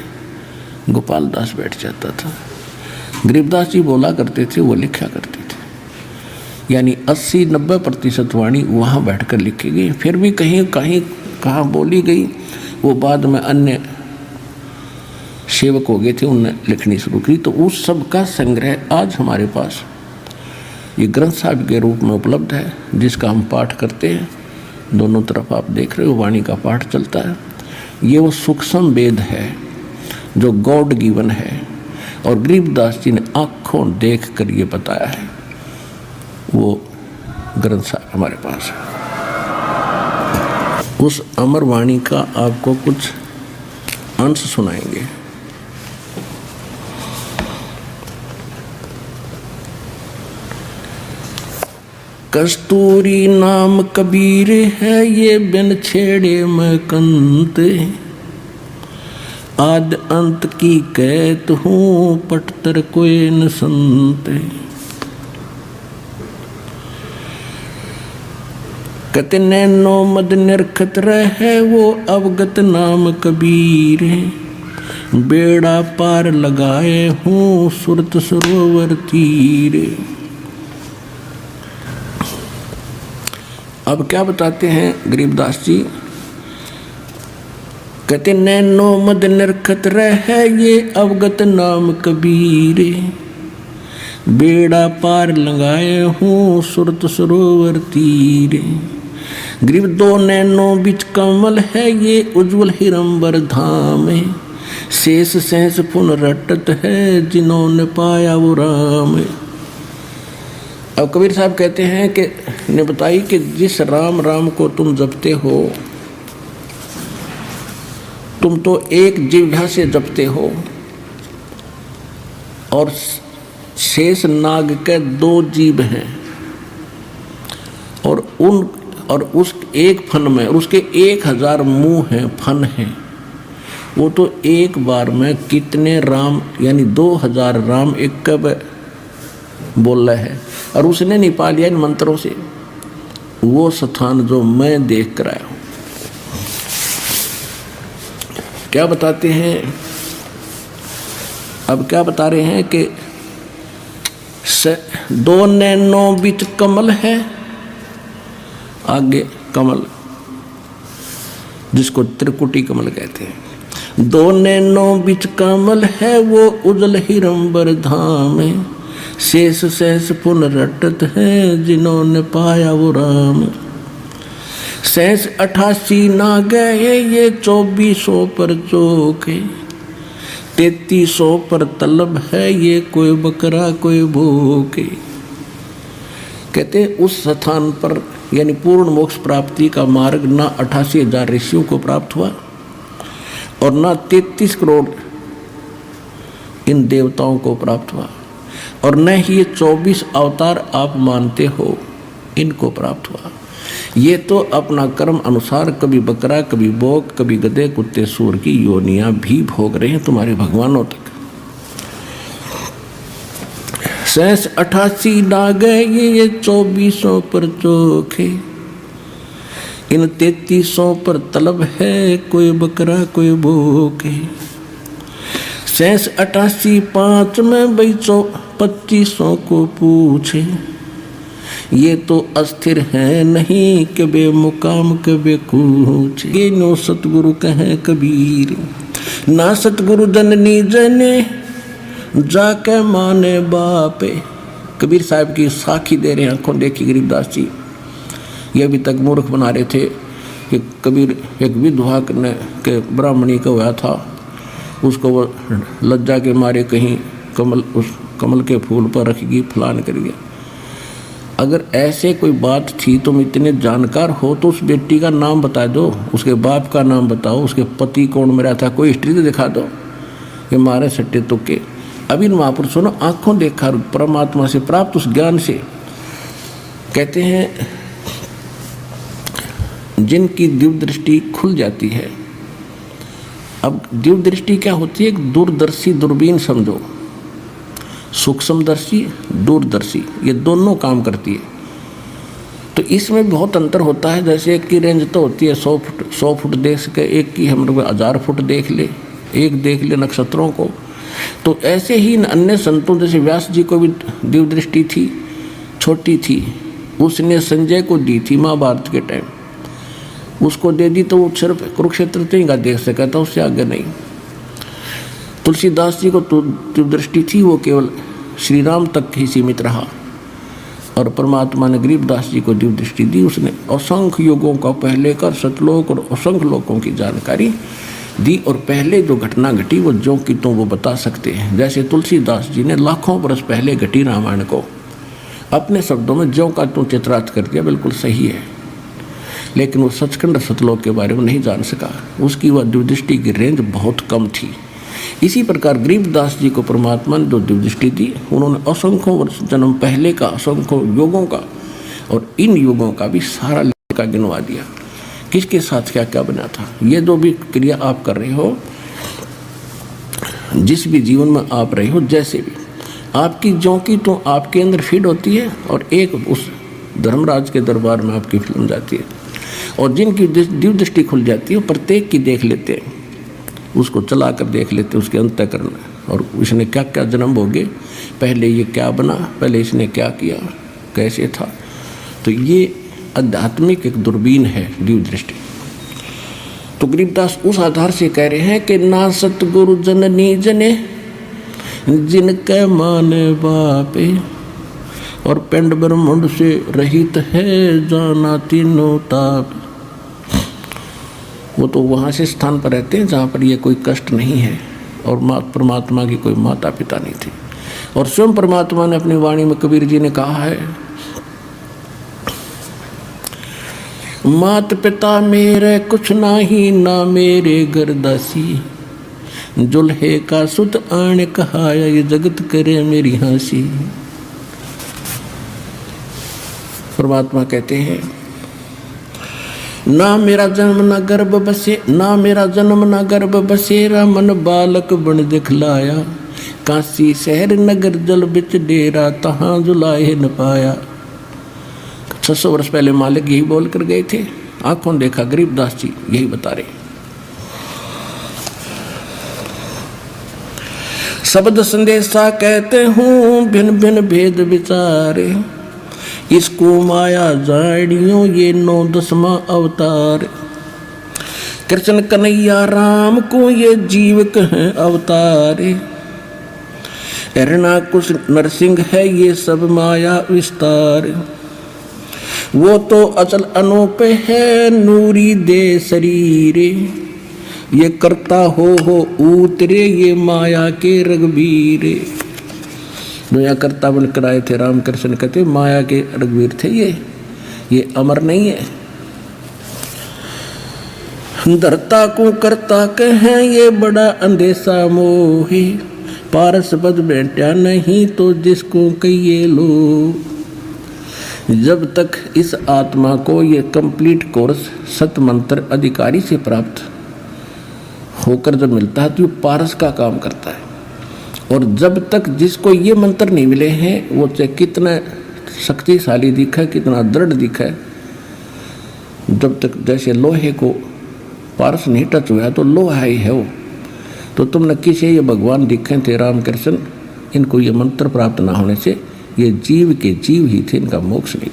गोपाल दास बैठ जाता था। गरीबदास जी बोला करते थे, वो लिखा करते थे, यानी 80-90% वाणी वहाँ बैठकर लिखी गई। फिर भी कहीं कहाँ बोली गई, वो बाद में अन्य सेवक हो गए थे, उनने लिखनी शुरू की। तो उस सब का संग्रह आज हमारे पास ये ग्रंथ साहिब के रूप में उपलब्ध है, जिसका हम पाठ करते हैं। दोनों तरफ आप देख रहे हो वाणी का पाठ चलता है। ये वो सूक्ष्म वेद है जो गॉड गिवन है, और गरीबदास जी ने आँखों देख कर ये बताया है, वो ग्रंथ साहिब हमारे पास है। उस अमर वाणी का आपको कुछ अंश सुनाएंगे। कस्तूरी नाम कबीर है ये बिन छेड़े मैं कंत, आद अंत की कहत हूँ पटतर कोई न संत। कहते नैनो मद निरखत रहे वो अवगत नाम कबीर, बेड़ा पार लगाए हूँ सुरत सरोवर तीर। अब क्या बताते हैं गरीबदास जी, कहते नैनो मद निरखत रहे ये अवगत नाम कबीर, बेड़ा पार लगाए हूँ सुरत सरोवर तीर। गरीब दो नैनो बिच कमल है ये उज्ज्वल हिरंबर धाम, शेष सहस पुन रटत है जिन्होंने पाया वो राम। अब कबीर साहब कहते हैं कि ने बताई कि जिस राम राम को तुम जपते हो, तुम तो एक जिह्वा से जपते हो और शेष नाग के दो जीभ हैं और उस एक फन में उसके 1000 मुंह हैं, फन हैं। वो तो एक बार में कितने राम यानी 2000 राम एक कब बोल रहे हैं, और उसने नहीं पा लिया इन मंत्रों से वो स्थान जो मैं देख कर आया हूं। क्या बताते हैं, अब क्या बता रहे हैं कि दो नैनो बीच कमल है, आगे कमल जिसको त्रिकुटी कमल कहते हैं, दो नैनो बीच कमल है वो उजल हिरंबर धाम, शेष सहस पुन रटत है जिन्होंने पाया वो राम। सहस 88 ना गए ये 2400 पर चोखे, 3300 पर तलब है ये कोई बकरा कोई भूखे। कहते उस स्थान पर यानी पूर्ण मोक्ष प्राप्ति का मार्ग ना 88,000 ऋषियों को प्राप्त हुआ और ना 33 करोड़ इन देवताओं को प्राप्त हुआ, और न ही ये 24 अवतार आप मानते हो इनको प्राप्त हुआ। ये तो अपना कर्म अनुसार कभी बकरा कभी बोक कभी गधे कुत्ते सूर की योनियां भी भोग रहे हैं तुम्हारे भगवानों तक। सहस 88 ना गए ये 2400 पर चोखे, इन 3300 पर तलब है कोई बकरा कोई भूखे। सहस 88 5 में भाई 2500 को पूछे, ये तो अस्थिर है नहीं के बेमुकाम के बेकूच। ये नो सतगुरु कहे कबीर, ना सतगुरु जननी जने जाके माने बापे। कबीर साहब की साखी दे रहे हैं, आंखों देखी गरीबदास जी। ये अभी तक मूर्ख बना रहे थे कि कबीर एक विधवा के ब्राह्मणी का हुआ था, उसको वो लज्जा के मारे कहीं उस कमल के फूल पर रखेगी फलान कर गया। अगर ऐसे कोई बात थी, तुम इतने जानकार हो तो उस बेटी का नाम बता दो, उसके बाप का नाम बताओ, उसके पति कौन मेरा था, कोई हिस्ट्री तो दिखा दो। ये मारे सट्टे तुक्के। अभी महापुरुषों ने आंखों देखा परमात्मा से प्राप्त उस ज्ञान से। कहते हैं जिनकी दिव्य दृष्टि खुल जाती है। अब दिव्य दृष्टि क्या होती है? एक दूरदर्शी दूरबीन समझो, सूक्ष्मदर्शी दूरदर्शी, ये दोनों काम करती है। तो इसमें बहुत अंतर होता है। जैसे एक की रेंज तो होती है 100 फुट देख सके, एक की हम लोग 1000 फुट देख ले, एक देख ले नक्षत्रों को। तो ऐसे ही अन्य संतों जैसे व्यास जी को भी दिव्य दृष्टि थी, छोटी थी, उसने संजय को दी थी महाभारत के टाइम, उसको दे दी तो वो सिर्फ कुरुक्षेत्र तक का देख सका था, उससे आगे नहीं। तुलसीदास जी को तो दिव्य दृष्टि थी, वो केवल श्री राम तक ही सीमित रहा, और परमात्मा ने गरीबदास जी को दिव्य दृष्टि दी। उसने असंख्य युगों का पहले का सतलोक और असंख्य लोकों की जानकारी दी, और पहले जो घटना घटी वो जो कि तो वो बता सकते हैं। जैसे तुलसीदास जी ने लाखों वर्ष पहले घटी रामायण को अपने शब्दों में ज्यों का त्यों चित्रार्थ कर दिया, बिल्कुल सही है, लेकिन वो सचखंड सतलोक के बारे में नहीं जान सका, उसकी वह दिव्य दृष्टि की रेंज बहुत कम थी। इसी प्रकार गरीबदास जी को परमात्मा ने जो दिव्य दृष्टि दी, उन्होंने असंख्यों वर्ष जन्म पहले का, असंख्यों युगों का और इन युगों का भी सारा लेखा गिनवा दिया, किसके साथ क्या क्या बना था। ये जो भी क्रिया आप कर रहे हो, जिस भी जीवन में आप रहे हो, जैसे भी आपकी ज्यों की तो आपके अंदर फीड होती है, और एक उस धर्मराज के दरबार में आपकी फिल्म जाती है, और जिनकी दिव्य दृष्टि खुल जाती है वो प्रत्येक की देख लेते हैं, उसको चला कर देख लेते हैं, उसके अंतःकरण और इसने क्या क्या जन्म भोगे, पहले ये क्या बना, पहले इसने क्या किया, कैसे था। तो ये आध्यात्मिक एक दूरबीन है दिव्य दृष्टि। तो गरीबदास उस आधार से कह रहे हैं कि ना सतगुरु जननी जने जिनके माने बापे, और पिंड ब्रह्मांड से रहित है जाना तीनों ताप। वो तो वहाँ से स्थान पर रहते हैं जहाँ पर ये कोई कष्ट नहीं है, और परमात्मा की कोई माता पिता नहीं थी। और स्वयं परमात्मा ने अपनी वाणी में, कबीर जी ने कहा है, मात पिता मेरे कुछ नाही, ना मेरे घर दासी, जुल्हे का सुत आने कहाया, ये जगत करे मेरी हंसी। परमात्मा कहते हैं, ना मेरा जन्म न गर्भ बसे, ना मेरा जन्म न गर्भ बसेरा, मन बालक बन दिखलाया, काशी शहर नगर जल बिच डेरा, तहाँ जुलाए न पाया। 600 वर्ष पहले मालिक यही बोल कर गए थे, आंखों देखा गरीबदास जी यही बता रहे। शब्द संदेशा कहते हूँ भिन्न भिन्न भेद विचारे, इसको माया जाड़ियों ये 9-10वां अवतार, कृष्ण कन्हैया राम को ये जीव कहें अवतारे, हिरणाकुश नरसिंह है ये सब माया विस्तार, वो तो अचल अनूप है नूरी दे शरीरे, ये करता हो उतरे ये माया के रघुवीरे। दुनिया करता बनकर आए थे रामकृष्ण, कहते माया के रघुवीर थे ये अमर नहीं है। धरता को करता कहें ये बड़ा अंदेशा मोही, पारस पद बैठा नहीं तो जिसको कहिए लो। जब तक इस आत्मा को ये कंप्लीट कोर्स सतमंत्र अधिकारी से प्राप्त होकर जब मिलता है तो ये पारस का काम करता है। और जब तक जिसको ये मंत्र नहीं मिले हैं वो चाहे कितना शक्तिशाली दिखा, कितना दृढ़ दिखा, जब तक जैसे लोहे को पारस नहीं टच हुआ तो लोहा ही है वो। तो तुमने किसे ये भगवान दिखे थे रामकृष्ण, इनको ये मंत्र प्राप्त ना होने से ये जीव के जीव ही थे, इनका मोक्ष नहीं।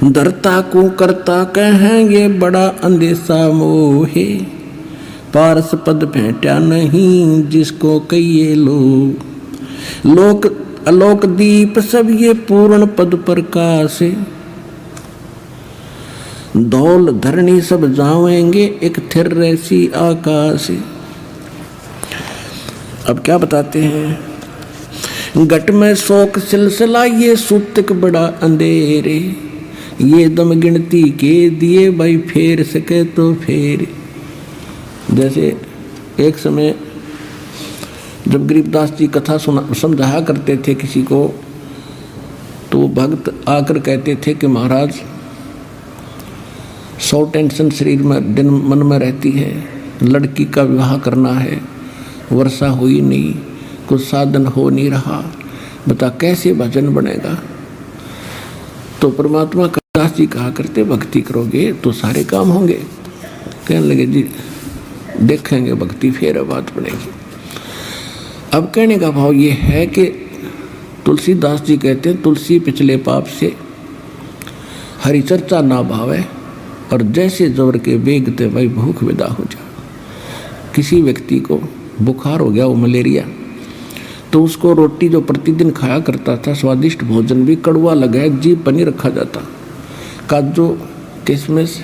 धरता को करता कहेंगे बड़ा अंदेशा मोहे, पारस पद भेंटा नहीं जिसको कहिए लो। लोक आलोक दीप सब ये पूर्ण पद प्रकाश, धौल धरणी सब जावेंगे एक थिर रैसी आकाश। अब क्या बताते हैं, घट में शोक सिलसिला ये सूतक बड़ा अंधेरे, ये दम गिनती के दिए भाई फेर सके तो फेर। जैसे एक समय जब गरीबदास जी कथा समझाया करते थे किसी को, तो भक्त आकर कहते थे कि महाराज 100 टेंशन शरीर में दिन मन में रहती है, लड़की का विवाह करना है, वर्षा हुई नहीं, कुछ साधन हो नहीं रहा, बता कैसे भजन बनेगा। तो परमात्मा दास जी कहा करते भक्ति करोगे तो सारे काम होंगे। कहने लगे जी देखेंगे भक्ति फिर बात बनेगी। अब कहने का भाव ये है कि तुलसीदास जी कहते हैं तुलसी पिछले पाप से हरि चर्चा ना भावे, और जैसे जोर के बेगते भाई भूख विदा हो जा। किसी व्यक्ति को बुखार हो गया, वो मलेरिया, तो उसको रोटी जो प्रतिदिन खाया करता था स्वादिष्ट भोजन भी कड़वा लगा, जीभ पर नहीं रखा जाता। काजू किशमिश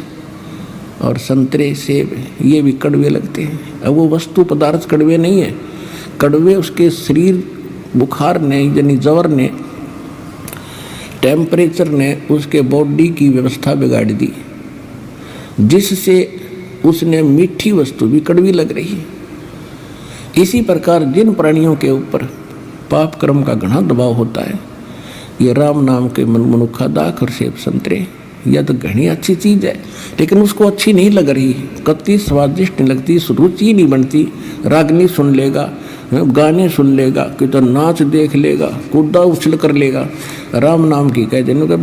और संतरे सेब ये भी कड़वे लगते हैं। अब वो वस्तु पदार्थ कड़वे नहीं है, कड़वे उसके शरीर बुखार ने यानी ज्वर ने टेम्परेचर ने उसके बॉडी की व्यवस्था बिगाड़ दी, जिससे उसने मीठी वस्तु भी कड़वी लग रही है। इसी प्रकार जिन प्राणियों के ऊपर पाप कर्म का घना दबाव होता है, ये राम नाम के मन मनुखा दाख और सेब संतरे यह तो घनी अच्छी चीज़ है, लेकिन उसको अच्छी नहीं लग रही, कतई स्वादिष्ट नहीं लगती, रुचि नहीं बनती। रागनी सुन लेगा, गाने सुन लेगा, कि तो नाच देख लेगा, कूदा उछल कर लेगा, राम नाम की कह देने का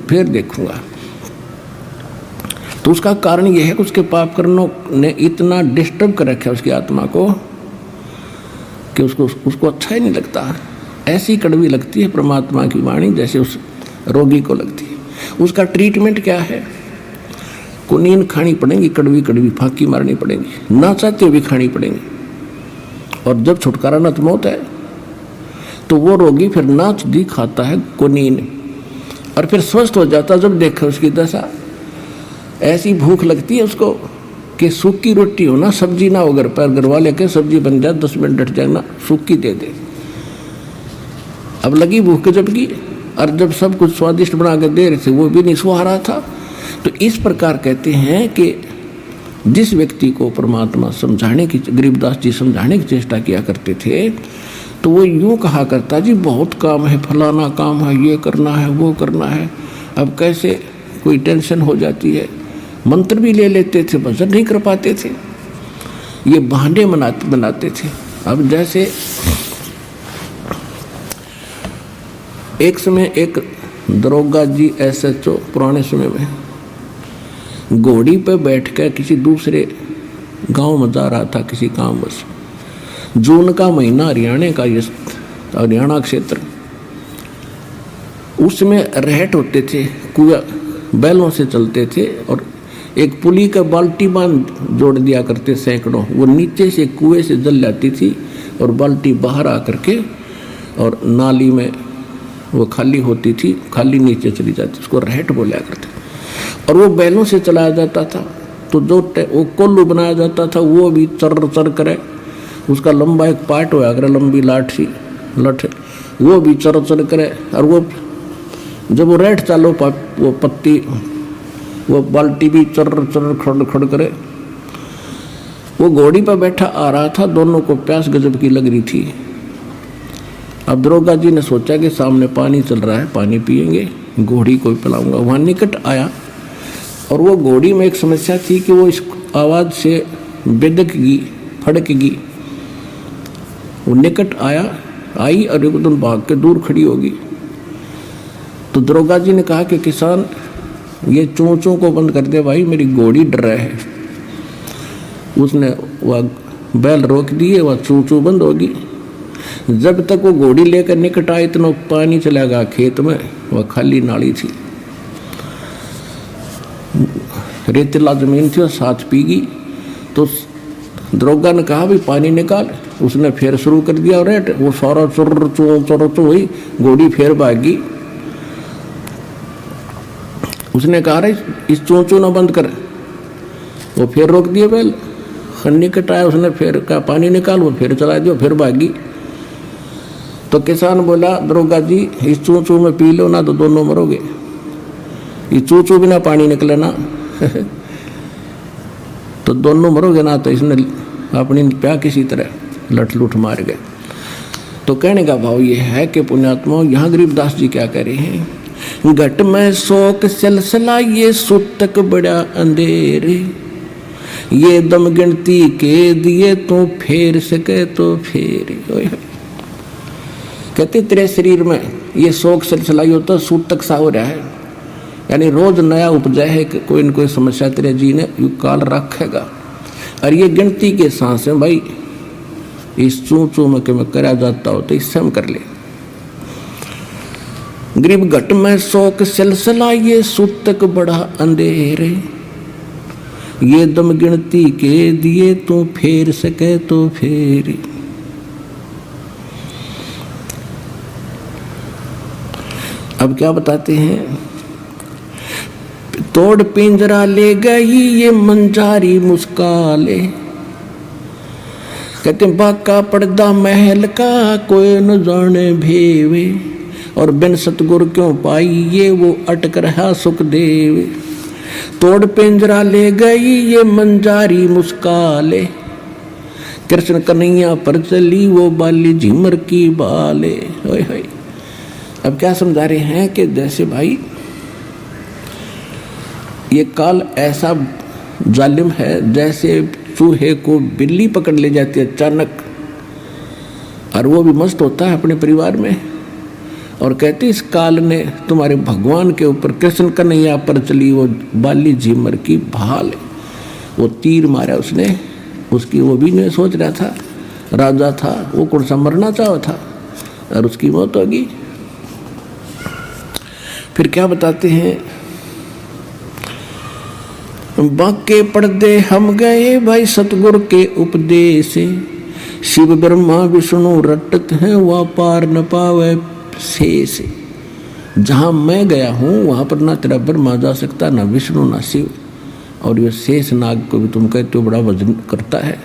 फिर देखूंगा। तो उसका कारण यह है कि उसके पाप कर्मों ने इतना डिस्टर्ब कर रखा है उसकी आत्मा को कि उसको अच्छा ही नहीं लगता। ऐसी कड़वी लगती है परमात्मा की वाणी जैसे उस रोगी को लगती है। उसका ट्रीटमेंट क्या है? कुनीन खानी पड़ेगी, कड़वी कड़वी फांकी मारनी पड़ेगी, ना चाहते हुए भी खानी पड़ेगी। और जब छुटकारा न तो मौत है, तो वो रोगी फिर नाच दी खाता है कुनीन, और फिर स्वस्थ हो जाता। जब देखा उसकी दशा, ऐसी भूख लगती है उसको कि सूखी रोटी हो ना, सब्जी ना हो घर पर, घर वाले के सब्जी बन जाए 10 मिनट डट जाए ना, सूखी दे दे। अब लगी भूख जबकि, और जब सब कुछ स्वादिष्ट बना के दे रहे थे वो भी नहीं सुहा रहा था। तो इस प्रकार कहते हैं कि जिस व्यक्ति को परमात्मा समझाने की, गरीबदास जी समझाने की चेष्टा किया करते थे, तो वो यूँ कहा करता, जी बहुत काम है, फलाना काम है, ये करना है, वो करना है। अब कैसे कोई टेंशन हो जाती है, मंत्र भी ले लेते थे, भजन नहीं कर पाते थे, ये बहाने बनाते थे। अब जैसे एक समय एक दरोगा जी SHO पुराने समय में घोड़ी पे बैठ कर किसी दूसरे गांव में जा रहा था किसी काम बस। जून का महीना, हरियाणा क्षेत्र, उसमें रहट होते थे, कुआं बैलों से चलते थे, और एक पुली का बाल्टी बांध जोड़ दिया करते सैकड़ों, वो नीचे से कुएं से जल जाती थी और बाल्टी बाहर आकर के और नाली में वो खाली होती थी, खाली नीचे चली जाती, उसको रहट बोला करते। और वो बैलों से चलाया जाता था, तो जो वो कोल्लू बनाया जाता था वो भी चर चर करे, उसका लंबा एक पार्ट होया करे, लंबी लाठी लठ, वो भी चर चर करे। और वो जब वो रहट चालो वो पत्ती, वो बाल्टी भी चर चर खड़ खड़ करे। वो घोड़ी पर बैठा आ रहा था, दोनों को प्यास गजब की लग रही थी। अब दरोगा जी ने सोचा कि सामने पानी चल रहा है, पानी पिएंगे, घोड़ी को पिलाऊंगा। वहाँ निकट आया, और वो घोड़ी में एक समस्या थी कि वो इस आवाज़ से बेदकगी, फड़कगी। वो निकट आई और एकदम भाग के दूर खड़ी होगी। तो दरोगा जी ने कहा कि किसान, ये चोंचों को बंद कर दे भाई, मेरी घोड़ी डर रहा है। उसने वह बैल रोक दिए, वह चोंचों बंद होगी। जब तक वो घोड़ी लेकर निकट आए, इतना पानी चला गया खेत में, वह खाली नाली थी, रेतीला जमीन थी, और साथ पीगी। तो दरोगा ने कहा भी पानी निकाल, उसने फिर शुरू कर दिया रेट, वो सारा चुर चुर हुई, घोड़ी फिर भागी। उसने कहा रे इस चोंचो ना बंद कर, वो फिर रोक दिए बैल। निकट आया, उसने फिर कहा पानी निकाल, वो फिर चला दिया, फिर भागी। तो किसान बोला, दरोगा जी इस चूचू में पी लो ना तो दोनों मरोगे, ये चूचू बिना पानी निकले ना तो दोनों मरोगे ना। तो इसने अपनी प्या किसी तरह लठ लुठ मार गए। तो कहने का भाव ये है कि पुण्यात्मा, यहाँ गरीबदास जी क्या कह रहे हैं, घट में शोक सिलसिला ये सुतक बड़ा अंधेरे, ये दम गिनती के दिए तो फेर सके तो फेर। कहते तेरे शरीर में ये शोक सिलसिलाई होता है, सूतक सा हो रहा है, यानी रोज नया उपजा है कि कोई न कोई समस्या तेरे जी ने काल रखेगा। और ये गिनती के सांस है भाई, इस चू में कि मैं करा जाता हो तो इससे हम कर ले। गरीब घट में शोक सिलसिला ये सूतक बड़ा अंधेरे, ये दम गिनती के दिए तो फेर सके तो फेर। अब क्या बताते हैं, तोड़ पिंजरा ले गई ये मंजारी मुस्काले, कहते बाका पर्दा महल का कोई न जाने भेवे, और बिन सतगुर क्यों पाई ये वो अटक रहा सुखदेव। तोड़ पिंजरा ले गई ये मंजारी मुस्काले, कृष्ण कन्हैया पर चली वो बाली झिमर की बाले। अब क्या समझा रहे हैं कि जैसे भाई ये काल ऐसा जालिम है जैसे चूहे को बिल्ली पकड़ ले जाती है अचानक, और वो भी मस्त होता है अपने परिवार में, और कहते इस काल ने तुम्हारे भगवान के ऊपर कृष्ण कन्हैया पर चली वो बाली झीमर की भाल, वो तीर मारा उसने, उसकी वो भी नहीं सोच रहा था, राजा था वो कौन सा मरना चाहा था, और उसकी मौत होगी। फिर क्या बताते हैं, बाके पर्दे हम गए भाई सतगुरु के उपदेश, शिव ब्रह्मा विष्णु रटत हैं वह पार न पावे शेष। जहाँ मैं गया हूँ वहाँ पर ना तेरा ब्रह्मा जा सकता, ना विष्णु ना शिव, और ये शेष नाग को भी तुम कहते हो बड़ा वजन करता है।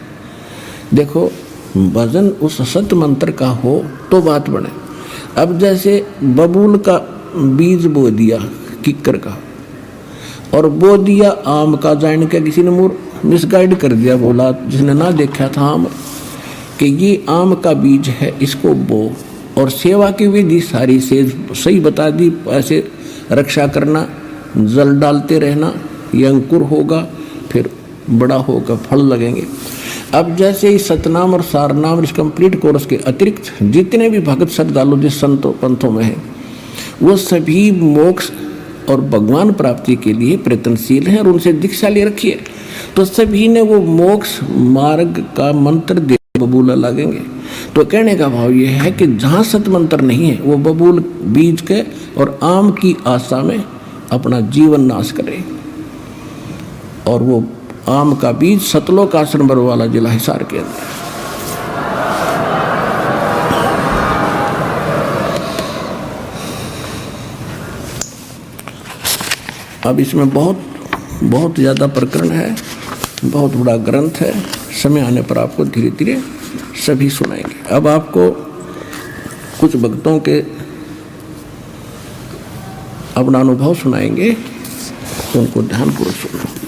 देखो वजन उस सत्य मंत्र का हो तो बात बने। अब जैसे बबूल का बीज बो दिया किक्कर का, और बो दिया आम का, जान के किसी ने मिसगाइड कर दिया, बोला जिसने ना देखा था आम कि ये आम का बीज है, इसको बो, और सेवा की विधि सारी से सही बता दी, ऐसे रक्षा करना, जल डालते रहना, ये अंकुर होगा फिर बड़ा होगा फल लगेंगे। अब जैसे ही सतनाम और सारनाम इस कंप्लीट कोर्स के अतिरिक्त जितने भी भगत श्रद्धालु जिस संतों पंथों में हैं वो सभी मोक्ष और भगवान प्राप्ति के लिए प्रयत्नशील हैं और उनसे दीक्षा ले रखी है, तो सभी ने वो मोक्ष मार्ग का मंत्र दे बबूला लगेंगे। तो कहने का भाव ये है कि जहाँ सत मंत्र नहीं है वो बबूल बीज के और आम की आशा में अपना जीवन नाश करे, और वो आम का बीज सतलोक आश्रम बरवाला जिला हिसार के अंदर। अब इसमें बहुत ज़्यादा प्रकरण है, बहुत बड़ा ग्रंथ है, समय आने पर आपको धीरे धीरे सभी सुनाएंगे। अब आपको कुछ भक्तों के अपना अनुभव सुनाएंगे, तो उनको ध्यानपूर्वक सुनो।